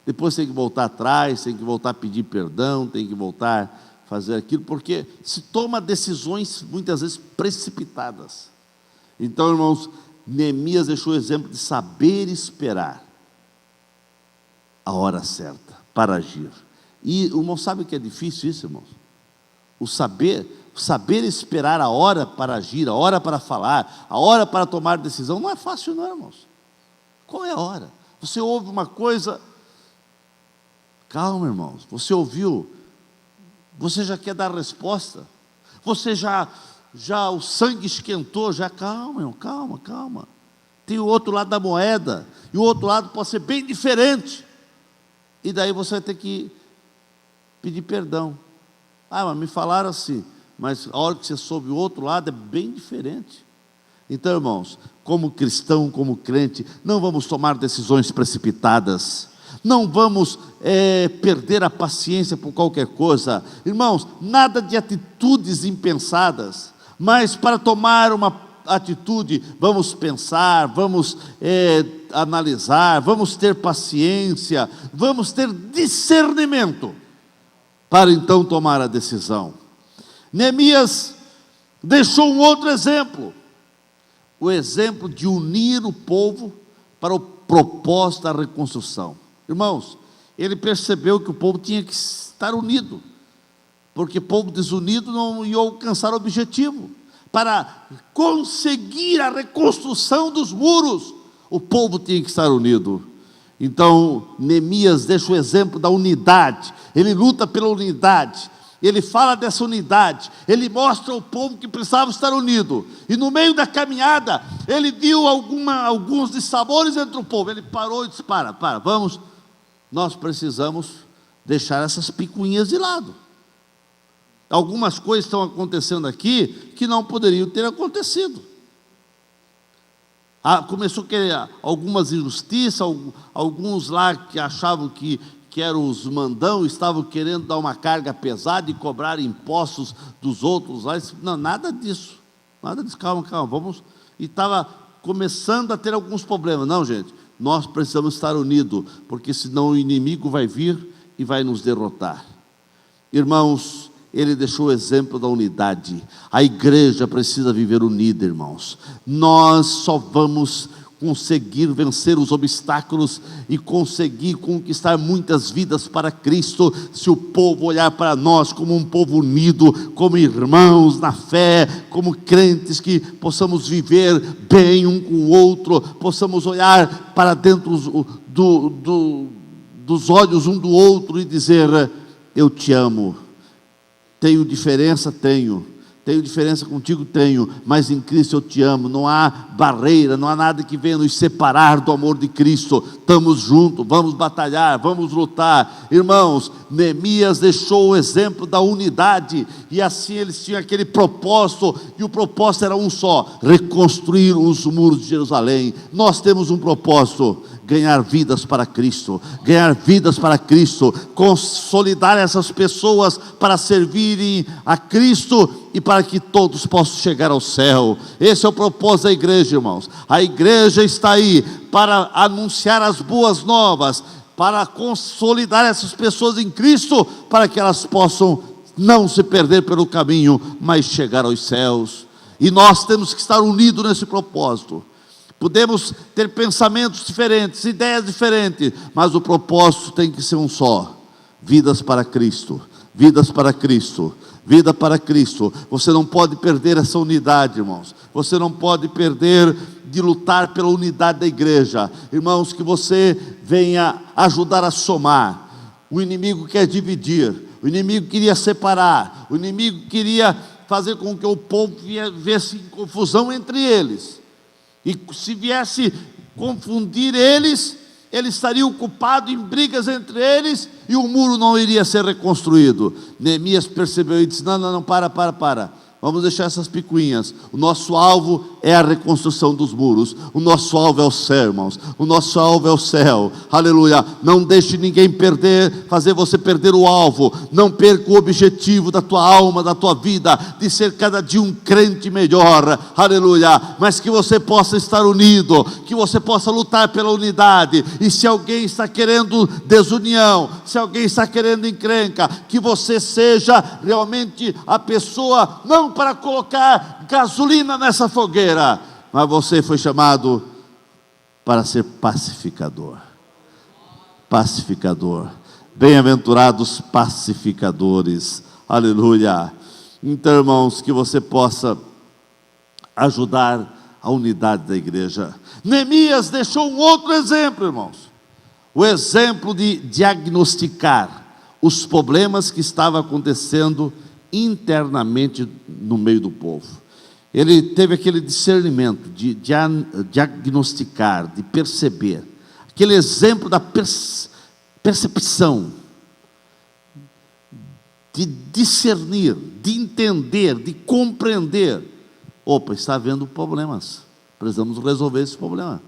Depois tem que voltar atrás, tem que voltar a pedir perdão, tem que voltar a fazer aquilo, porque se toma decisões muitas vezes precipitadas. Então, irmãos, Neemias deixou o exemplo de saber esperar a hora certa para agir. E o irmão sabe que é difícil isso, irmãos? O saber esperar a hora para agir, a hora para falar, a hora para tomar decisão, não é fácil não, irmãos. Qual é a hora? Você ouve uma coisa, calma, irmãos, você ouviu, você já quer dar resposta, você já o sangue esquentou, já calma, irmão, calma. Tem o outro lado da moeda, e o outro lado pode ser bem diferente, e daí você vai ter que pedir perdão. Mas me falaram assim, mas a hora que você soube o outro lado é bem diferente. Então, irmãos, como cristão, como crente, não vamos tomar decisões precipitadas, não vamos perder a paciência por qualquer coisa. Irmãos, nada de atitudes impensadas, mas para tomar uma atitude, vamos pensar, vamos analisar, vamos ter paciência, vamos ter discernimento, para então tomar a decisão. Neemias deixou um outro exemplo, o exemplo de unir o povo para o propósito da reconstrução. Irmãos, ele percebeu que o povo tinha que estar unido, porque povo desunido não ia alcançar o objetivo. Para conseguir a reconstrução dos muros, o povo tinha que estar unido. Então, Neemias deixa o exemplo da unidade, ele luta pela unidade, ele fala dessa unidade, ele mostra ao povo que precisava estar unido, e no meio da caminhada, ele viu alguns dissabores entre o povo, ele parou e disse, vamos, nós precisamos deixar essas picuinhas de lado. Algumas coisas estão acontecendo aqui, que não poderiam ter acontecido. Começou a querer algumas injustiças, alguns lá que achavam que eram os mandão, estavam querendo dar uma carga pesada e cobrar impostos dos outros lá. Não, nada disso, calma, vamos. E estava começando a ter alguns problemas. Não, gente, nós precisamos estar unidos, porque senão o inimigo vai vir e vai nos derrotar. Irmãos, ele deixou o exemplo da unidade. A igreja precisa viver unida, irmãos. Nós só vamos conseguir vencer os obstáculos e conseguir conquistar muitas vidas para Cristo, se o povo olhar para nós como um povo unido, como irmãos na fé, como crentes que possamos viver bem um com o outro, possamos olhar para dentro dos olhos um do outro e dizer, eu te amo. Tenho diferença? Tenho. Tenho diferença contigo? Tenho, mas em Cristo eu te amo. Não há barreira, não há nada que venha nos separar do amor de Cristo. Estamos juntos, vamos batalhar, vamos lutar. Irmãos, Neemias deixou o exemplo da unidade, e assim eles tinham aquele propósito, e o propósito era um só: reconstruir os muros de Jerusalém. Nós temos um propósito: ganhar vidas para Cristo, ganhar vidas para Cristo, consolidar essas pessoas para servirem a Cristo e para que todos possam chegar ao céu. Esse é o propósito da igreja, irmãos. A igreja está aí para anunciar as boas novas, para consolidar essas pessoas em Cristo, para que elas possam não se perder pelo caminho, mas chegar aos céus. E nós temos que estar unidos nesse propósito. Podemos ter pensamentos diferentes, ideias diferentes, mas o propósito tem que ser um só: vidas para Cristo, vidas para Cristo, vida para Cristo. Você não pode perder essa unidade, irmãos. Você não pode perder de lutar pela unidade da igreja. Irmãos, que você venha ajudar a somar. O inimigo quer dividir, o inimigo queria separar, o inimigo queria fazer com que o povo viesse em confusão entre eles. E se viesse confundir eles, eles estariam ocupados em brigas entre eles, e o muro não iria ser reconstruído. Neemias percebeu e disse: não, para. Vamos deixar essas picuinhas. O nosso alvo é a reconstrução dos muros. O nosso alvo é o céu, irmãos. O nosso alvo é o céu. Aleluia. Não deixe ninguém fazer você perder o alvo. Não perca o objetivo da tua alma, da tua vida, de ser cada dia um crente melhor. Aleluia. Mas que você possa estar unido, que você possa lutar pela unidade. E se alguém está querendo desunião, se alguém está querendo encrenca, que você seja realmente a pessoa, não para colocar gasolina nessa fogueira, mas você foi chamado para ser pacificador. Pacificador. Bem-aventurados pacificadores. Aleluia. Então, irmãos, que você possa ajudar a unidade da igreja. Neemias deixou um outro exemplo, irmãos. O exemplo de diagnosticar os problemas que estavam acontecendo internamente no meio do povo. Ele teve aquele discernimento de diagnosticar, de perceber, aquele exemplo da percepção, de discernir, de entender, de compreender. Opa, está havendo problemas, precisamos resolver esse problema,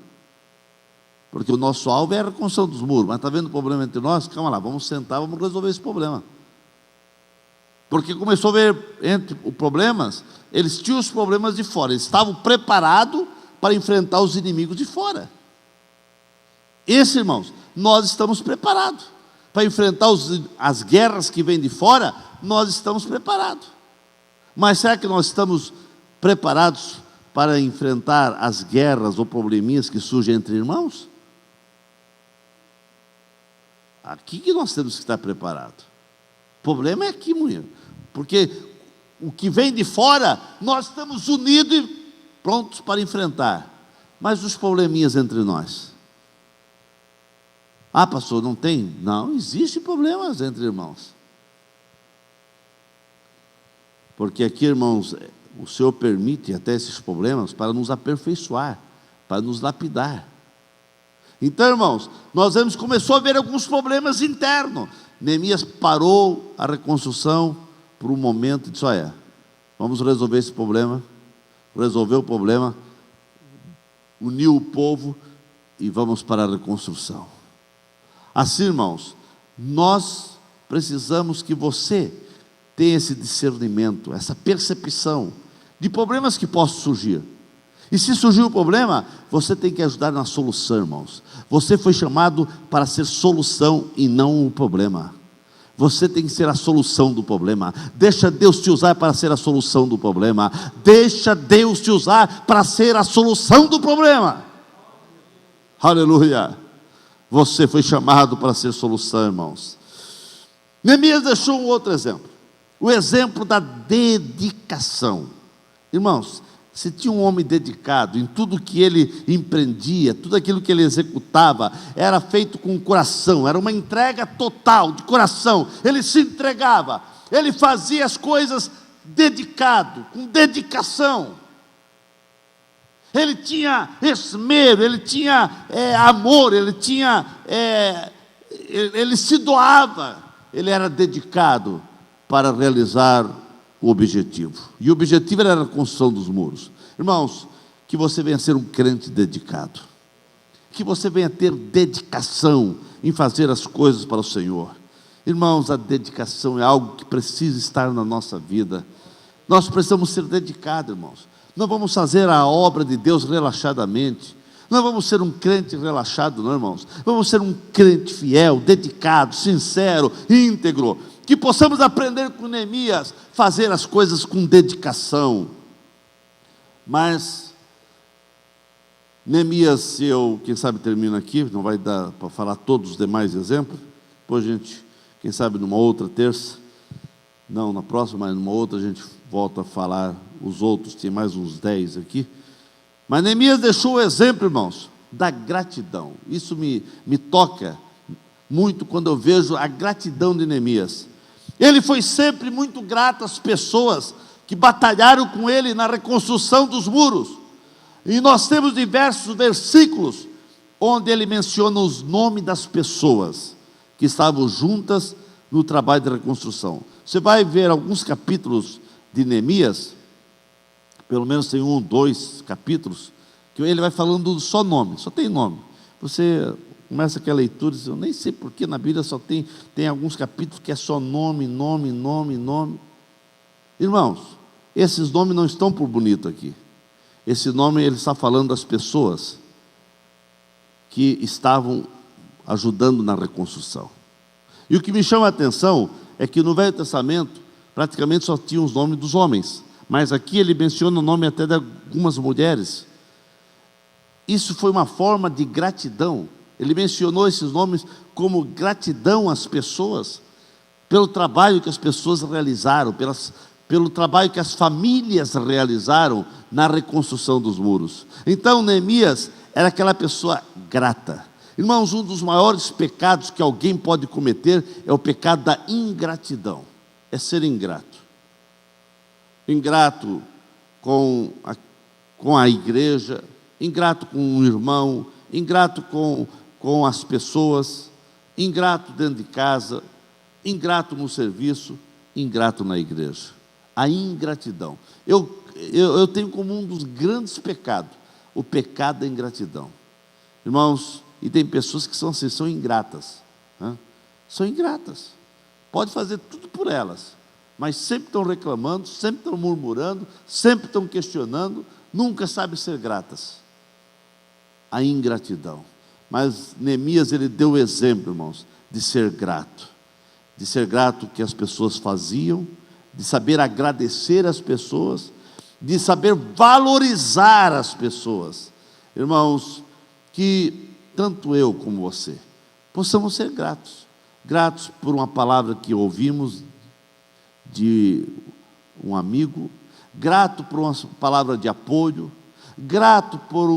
porque o nosso alvo é a reconstrução dos muros, mas está havendo problema entre nós. Calma lá, vamos sentar, vamos resolver esse problema. Porque começou a ver entre os problemas, eles tinham os problemas de fora, eles estavam preparados para enfrentar os inimigos de fora. Esse, irmãos, nós estamos preparados para enfrentar as guerras que vêm de fora. Nós estamos preparados, mas será que nós estamos preparados para enfrentar as guerras ou probleminhas que surgem entre irmãos? Aqui que nós temos que estar preparados. O problema é aqui, mulher, porque o que vem de fora, nós estamos unidos e prontos para enfrentar, mas os probleminhas entre nós? Ah, pastor, não tem? Não, existe problemas entre irmãos, porque aqui, irmãos, o Senhor permite até esses problemas para nos aperfeiçoar, para nos lapidar. Então, irmãos, nós começou a ver alguns problemas internos. Neemias parou a reconstrução por um momento e disse: olha, vamos resolver esse problema. Resolveu o problema, uniu o povo e vamos para a reconstrução. Assim, irmãos, nós precisamos que você tenha esse discernimento, essa percepção de problemas que possam surgir. E se surgir um problema, você tem que ajudar na solução, irmãos. Você foi chamado para ser solução e não o problema. Você tem que ser a solução do problema. Deixa Deus te usar para ser a solução do problema. Deixa Deus te usar para ser a solução do problema. Aleluia. Você foi chamado para ser solução, irmãos. Neemias deixou um outro exemplo. O exemplo da dedicação. Irmãos, se tinha um homem dedicado em tudo que ele empreendia, tudo aquilo que ele executava, era feito com o coração, era uma entrega total de coração. Ele se entregava, ele fazia as coisas dedicado, com dedicação. Ele tinha esmero, ele tinha amor, ele se doava, ele era dedicado para realizar o objetivo. E o objetivo era a construção dos muros. Irmãos, que você venha ser um crente dedicado, que você venha ter dedicação em fazer as coisas para o Senhor. Irmãos, a dedicação é algo que precisa estar na nossa vida. Nós precisamos ser dedicados, irmãos. Não vamos fazer a obra de Deus relaxadamente. Não vamos ser um crente relaxado, não, irmãos. Vamos ser um crente fiel, dedicado, sincero, íntegro. Que possamos aprender com Neemias, fazer as coisas com dedicação. Mas Neemias, quem sabe termino aqui, não vai dar para falar todos os demais exemplos. Depois a gente, quem sabe numa outra terça, não na próxima, mas numa outra a gente volta a falar os outros, tem mais uns 10 aqui. Mas Neemias deixou o exemplo, irmãos, da gratidão. Isso me toca muito quando eu vejo a gratidão de Neemias. Ele foi sempre muito grato às pessoas que batalharam com ele na reconstrução dos muros. E nós temos diversos versículos onde ele menciona os nomes das pessoas que estavam juntas no trabalho de reconstrução. Você vai ver alguns capítulos de Neemias, pelo menos tem 1, 2 capítulos, que ele vai falando só nome, só tem nome. Você começa aquela leitura e diz, eu nem sei porque na Bíblia só tem alguns capítulos que é só nome. Irmãos, esses nomes não estão por bonito aqui. Esse nome ele está falando das pessoas que estavam ajudando na reconstrução. E o que me chama a atenção é que no Velho Testamento praticamente só tinha os nomes dos homens, mas aqui ele menciona o nome até de algumas mulheres. Isso foi uma forma de gratidão. Ele mencionou esses nomes como gratidão às pessoas, pelo trabalho que as pessoas realizaram, pelo trabalho que as famílias realizaram na reconstrução dos muros. Então Neemias era aquela pessoa grata. Irmãos, um dos maiores pecados que alguém pode cometer é o pecado da ingratidão. É ser ingrato. Ingrato com a igreja, ingrato com o irmão, ingrato com as pessoas, ingrato dentro de casa, ingrato no serviço, ingrato na igreja. A ingratidão. Eu tenho como um dos grandes pecados o pecado da ingratidão. Irmãos, e tem pessoas que são assim, são ingratas. São ingratas. Pode fazer tudo por elas, mas sempre estão reclamando, sempre estão murmurando, sempre estão questionando, nunca sabem ser gratas. A ingratidão. Mas Neemias, ele deu o exemplo, irmãos, de ser grato que as pessoas faziam, de saber agradecer as pessoas, de saber valorizar as pessoas. Irmãos, que tanto eu como você possamos ser gratos por uma palavra que ouvimos de um amigo, grato por uma palavra de apoio, grato por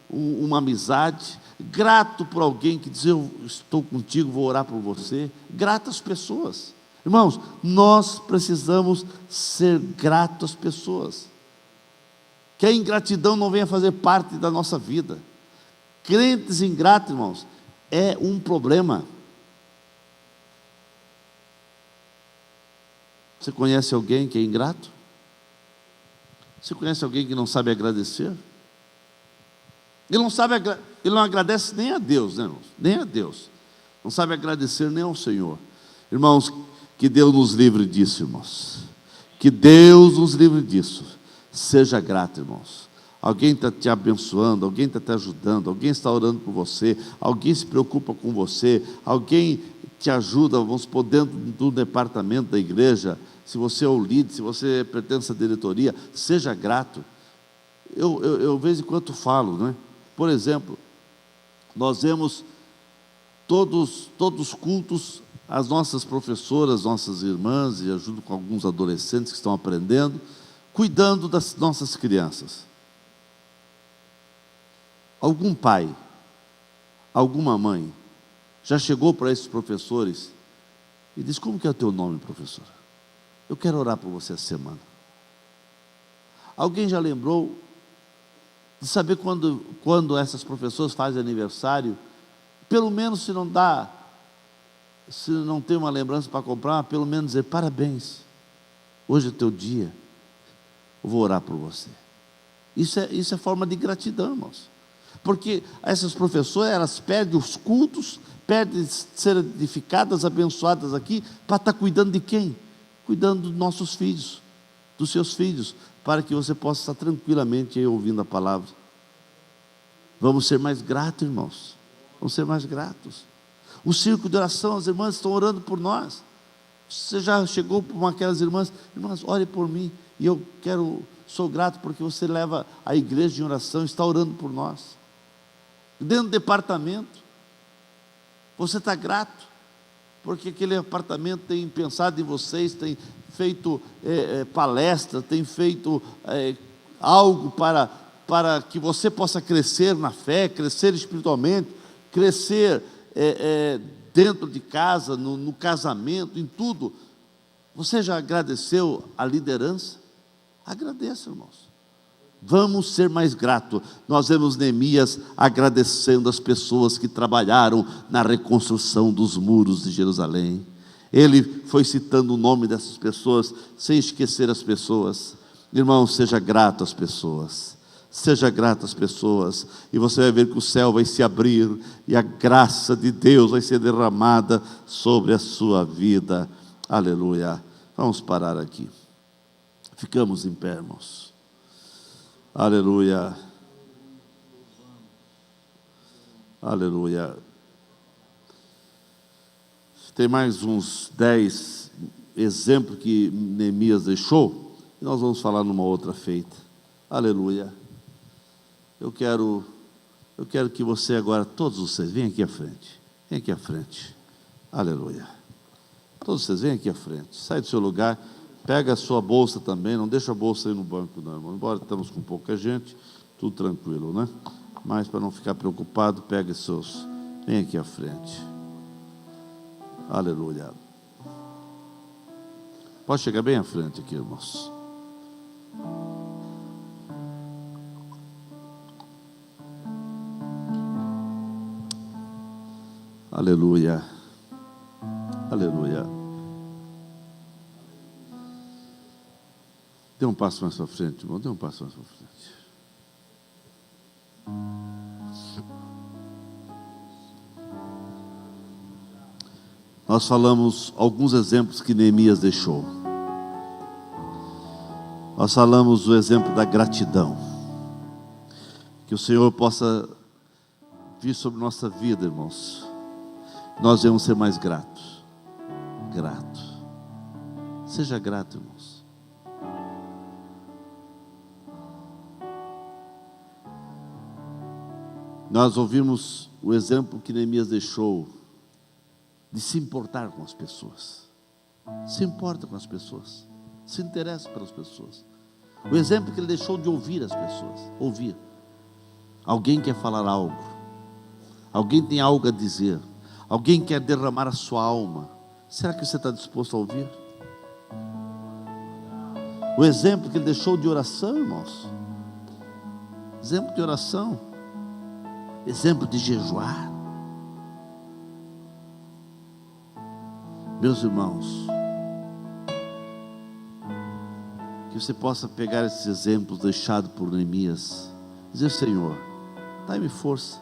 uma amizade, grato por alguém que diz, eu estou contigo, vou orar por você. Grato às pessoas. Irmãos, nós precisamos ser gratos às pessoas. Que a ingratidão não venha fazer parte da nossa vida. Crentes ingratos, irmãos, é um problema. Você conhece alguém que é ingrato? Você conhece alguém que não sabe agradecer? Ele não agradece nem a Deus, né, irmãos? Nem a Deus. Não sabe agradecer nem ao Senhor. Irmãos, que Deus nos livre disso, irmãos. Que Deus nos livre disso. Seja grato, irmãos. Alguém está te abençoando, alguém está te ajudando, alguém está orando por você, alguém se preocupa com você, alguém te ajuda, vamos supor, dentro do departamento da igreja. Se você é o líder, se você pertence à diretoria, seja grato. Eu vez em quando falo, né? Por exemplo, nós vemos todos os cultos, as nossas professoras, nossas irmãs, e ajudo com alguns adolescentes que estão aprendendo, cuidando das nossas crianças. Algum pai, alguma mãe, já chegou para esses professores e diz, como que é o teu nome, professora? Eu quero orar por você essa semana. Alguém já lembrou de saber quando essas professoras fazem aniversário? Pelo menos, se não tem uma lembrança para comprar, pelo menos dizer: parabéns, hoje é teu dia, eu vou orar por você. Isso é forma de gratidão, irmãos. Porque essas professoras, elas perdem os cultos, perdem de ser edificadas, abençoadas aqui, para estar cuidando de quem? Cuidando dos nossos filhos, dos seus filhos, para que você possa estar tranquilamente aí ouvindo a palavra. Vamos ser mais gratos, irmãos. Vamos ser mais gratos. O círculo de oração, as irmãs estão orando por nós. Você já chegou para aquelas irmãs: irmãs, ore por mim, e eu sou grato porque você leva a igreja em oração, está orando por nós. Dentro do departamento, você está grato, porque aquele apartamento tem pensado em vocês, tem feito palestra, tem feito algo para que você possa crescer na fé, crescer espiritualmente, crescer dentro de casa, no casamento, em tudo. Você já agradeceu a liderança? Agradeça, irmãos. Vamos ser mais gratos. Nós vemos Neemias agradecendo as pessoas que trabalharam na reconstrução dos muros de Jerusalém. Ele foi citando o nome dessas pessoas, sem esquecer as pessoas. Irmão, seja grato às pessoas. Seja grato às pessoas, e você vai ver que o céu vai se abrir, e a graça de Deus vai ser derramada sobre a sua vida. Aleluia. Vamos parar aqui. Ficamos em pé, irmãos. Aleluia. Aleluia. Tem mais uns 10 exemplos que Neemias deixou, e nós vamos falar numa outra feita. Aleluia. Eu quero que você agora, todos vocês, venham aqui à frente. Venham aqui à frente. Aleluia. Todos vocês, venham aqui à frente. Sai do seu lugar. Pega a sua bolsa também. Não deixa a bolsa aí no banco, não, irmão. Embora estamos com pouca gente, tudo tranquilo, né? Mas para não ficar preocupado, pega seus. Venham aqui à frente. Aleluia. Pode chegar bem à frente aqui, irmãos. Aleluia. Aleluia. Dê um passo mais para frente, irmão. Dê um passo mais para frente. Nós falamos alguns exemplos que Neemias deixou. Nós falamos do exemplo da gratidão. Que o Senhor possa vir sobre nossa vida, irmãos. Nós devemos ser mais gratos. Grato. Seja grato, irmãos. Nós ouvimos o exemplo que Neemias deixou de se importar com as pessoas. Se importa com as pessoas. Se interessa pelas pessoas. O exemplo que ele deixou de ouvir as pessoas. Ouvir. Alguém quer falar algo. Alguém tem algo a dizer. Alguém quer derramar a sua alma. Será que você está disposto a ouvir? O exemplo que ele deixou de oração, irmãos. Exemplo de oração. Exemplo de jejuar. Meus irmãos, que você possa pegar esses exemplos deixados por Neemias. Dizer: Senhor, dá-me força.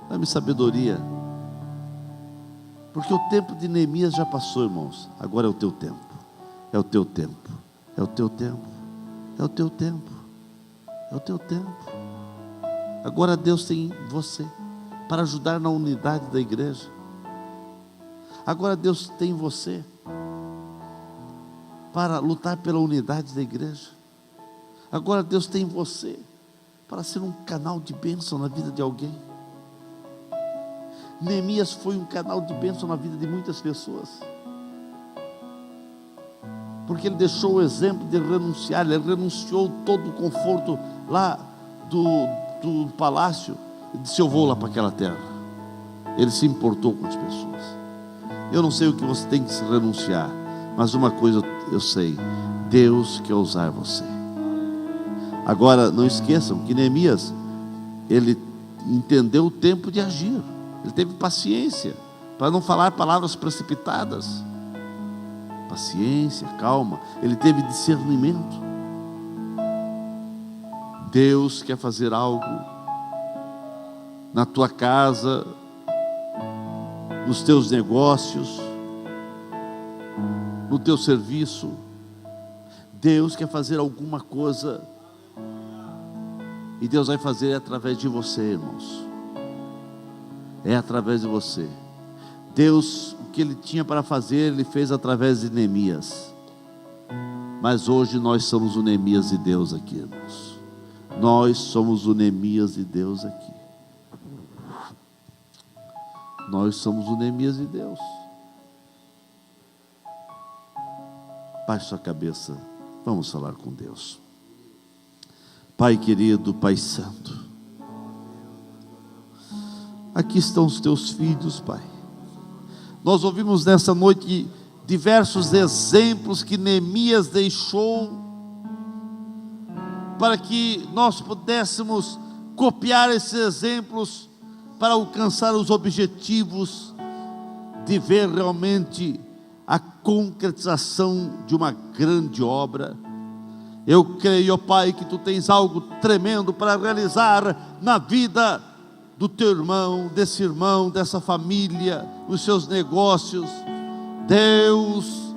Dá-me sabedoria. Porque o tempo de Neemias já passou, irmãos. Agora é o teu tempo. É o teu tempo. É o teu tempo. É o teu tempo. É o teu tempo. Agora Deus tem você para ajudar na unidade da igreja. Agora Deus tem você para lutar pela unidade da igreja. Agora Deus tem você para ser um canal de bênção na vida de alguém. Neemias foi um canal de bênção na vida de muitas pessoas, porque ele deixou o exemplo de renunciar. Ele renunciou todo o conforto lá do palácio e disse: eu vou lá para aquela terra. Ele se importou com as pessoas. Eu não sei o que você tem que se renunciar, Mas uma coisa eu sei: Deus quer usar você. Agora, não esqueçam que Neemias, ele entendeu o tempo de agir. Ele teve paciência para não falar palavras precipitadas. Paciência, calma. Ele teve discernimento. Deus quer fazer algo na tua casa, nos teus negócios, no teu serviço. Deus quer fazer alguma coisa, e Deus vai fazer através de você, irmãos. É através de você. Deus, o que Ele tinha para fazer, Ele fez através de Neemias. Mas hoje nós somos o Neemias de Deus aqui, irmãos. Nós somos o Neemias de Deus aqui. Nós somos o Neemias de Deus. Baixe sua cabeça, vamos falar com Deus. Pai querido, Pai santo, aqui estão os teus filhos, Pai. Nós ouvimos nessa noite diversos exemplos que Neemias deixou, para que nós pudéssemos copiar esses exemplos para alcançar os objetivos de ver realmente a concretização de uma grande obra. Eu creio, ó Pai, que Tu tens algo tremendo para realizar na vida do teu irmão, dessa família, os seus negócios. Deus,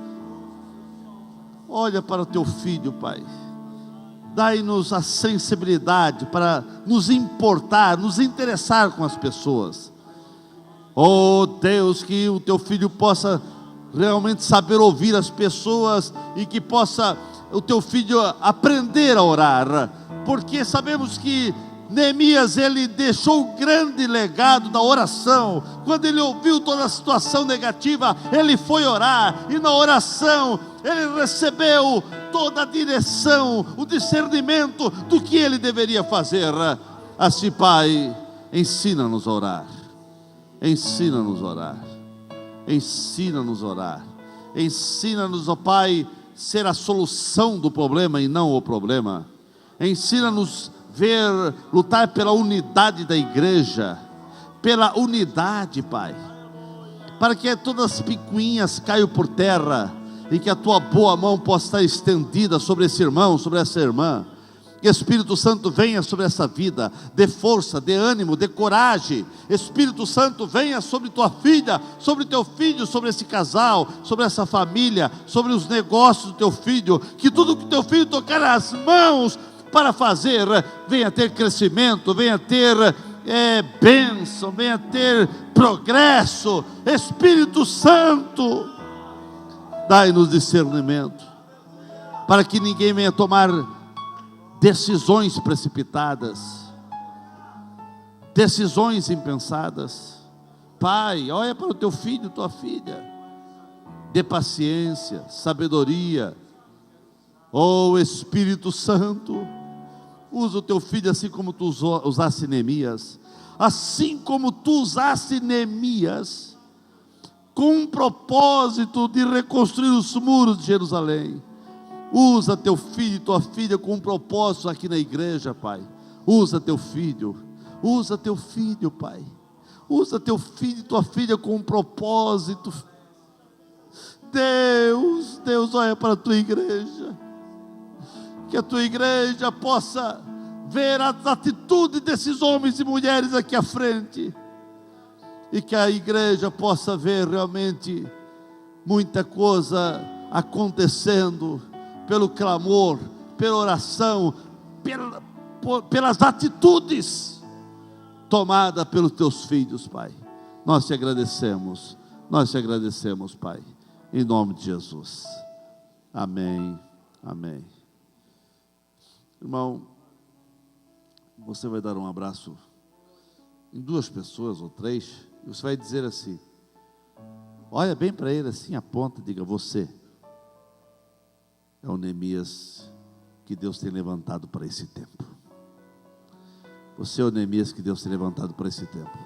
olha para o Teu filho, Pai. Dai-nos a sensibilidade para nos importar, nos interessar com as pessoas. Oh Deus, que o Teu filho possa realmente saber ouvir as pessoas, e que possa o Teu filho aprender a orar, porque sabemos que Neemias, ele deixou o grande legado da oração. Quando ele ouviu toda a situação negativa, ele foi orar, e na oração ele recebeu toda a direção, o discernimento do que ele deveria fazer. Assim, Pai, ensina-nos a orar. Ensina-nos a orar. Ensina-nos a orar. Ensina-nos, ó Pai, ser a solução do problema e não o problema. Ensina-nos lutar pela unidade da igreja, pela unidade, Pai, para que todas as picuinhas caiam por terra, e que a Tua boa mão possa estar estendida sobre esse irmão, sobre essa irmã. Que Espírito Santo venha sobre essa vida, dê força, dê ânimo, dê coragem. Espírito Santo venha sobre tua filha, sobre teu filho, sobre esse casal, sobre essa família, sobre os negócios do teu filho. Que tudo que teu filho tocar as mãos para fazer, venha ter crescimento, venha ter bênção, venha ter progresso. Espírito Santo, dai-nos discernimento, para que ninguém venha tomar decisões precipitadas, decisões impensadas. Pai, olha para o teu filho, tua filha, dê paciência, sabedoria. Oh Espírito Santo, usa o teu filho assim como tu usaste Neemias, assim como tu usaste Neemias, com um propósito de reconstruir os muros de Jerusalém. Usa teu filho e tua filha com um propósito aqui na igreja, Pai. Usa teu filho, Pai. Usa teu filho e tua filha com um propósito. Deus, olha para a tua igreja. Que a tua igreja possa ver as atitudes desses homens e mulheres aqui à frente. E que a igreja possa ver realmente muita coisa acontecendo, pelo clamor, pela oração, pelas atitudes tomadas pelos teus filhos, Pai. Nós te agradecemos, Pai, em nome de Jesus. Amém, amém. Irmão, você vai dar um abraço em 2 pessoas ou 3, e você vai dizer assim, olha bem para ele assim, aponta, diga: você é o Neemias que Deus tem levantado para esse tempo. Você é o Neemias que Deus tem levantado para esse tempo.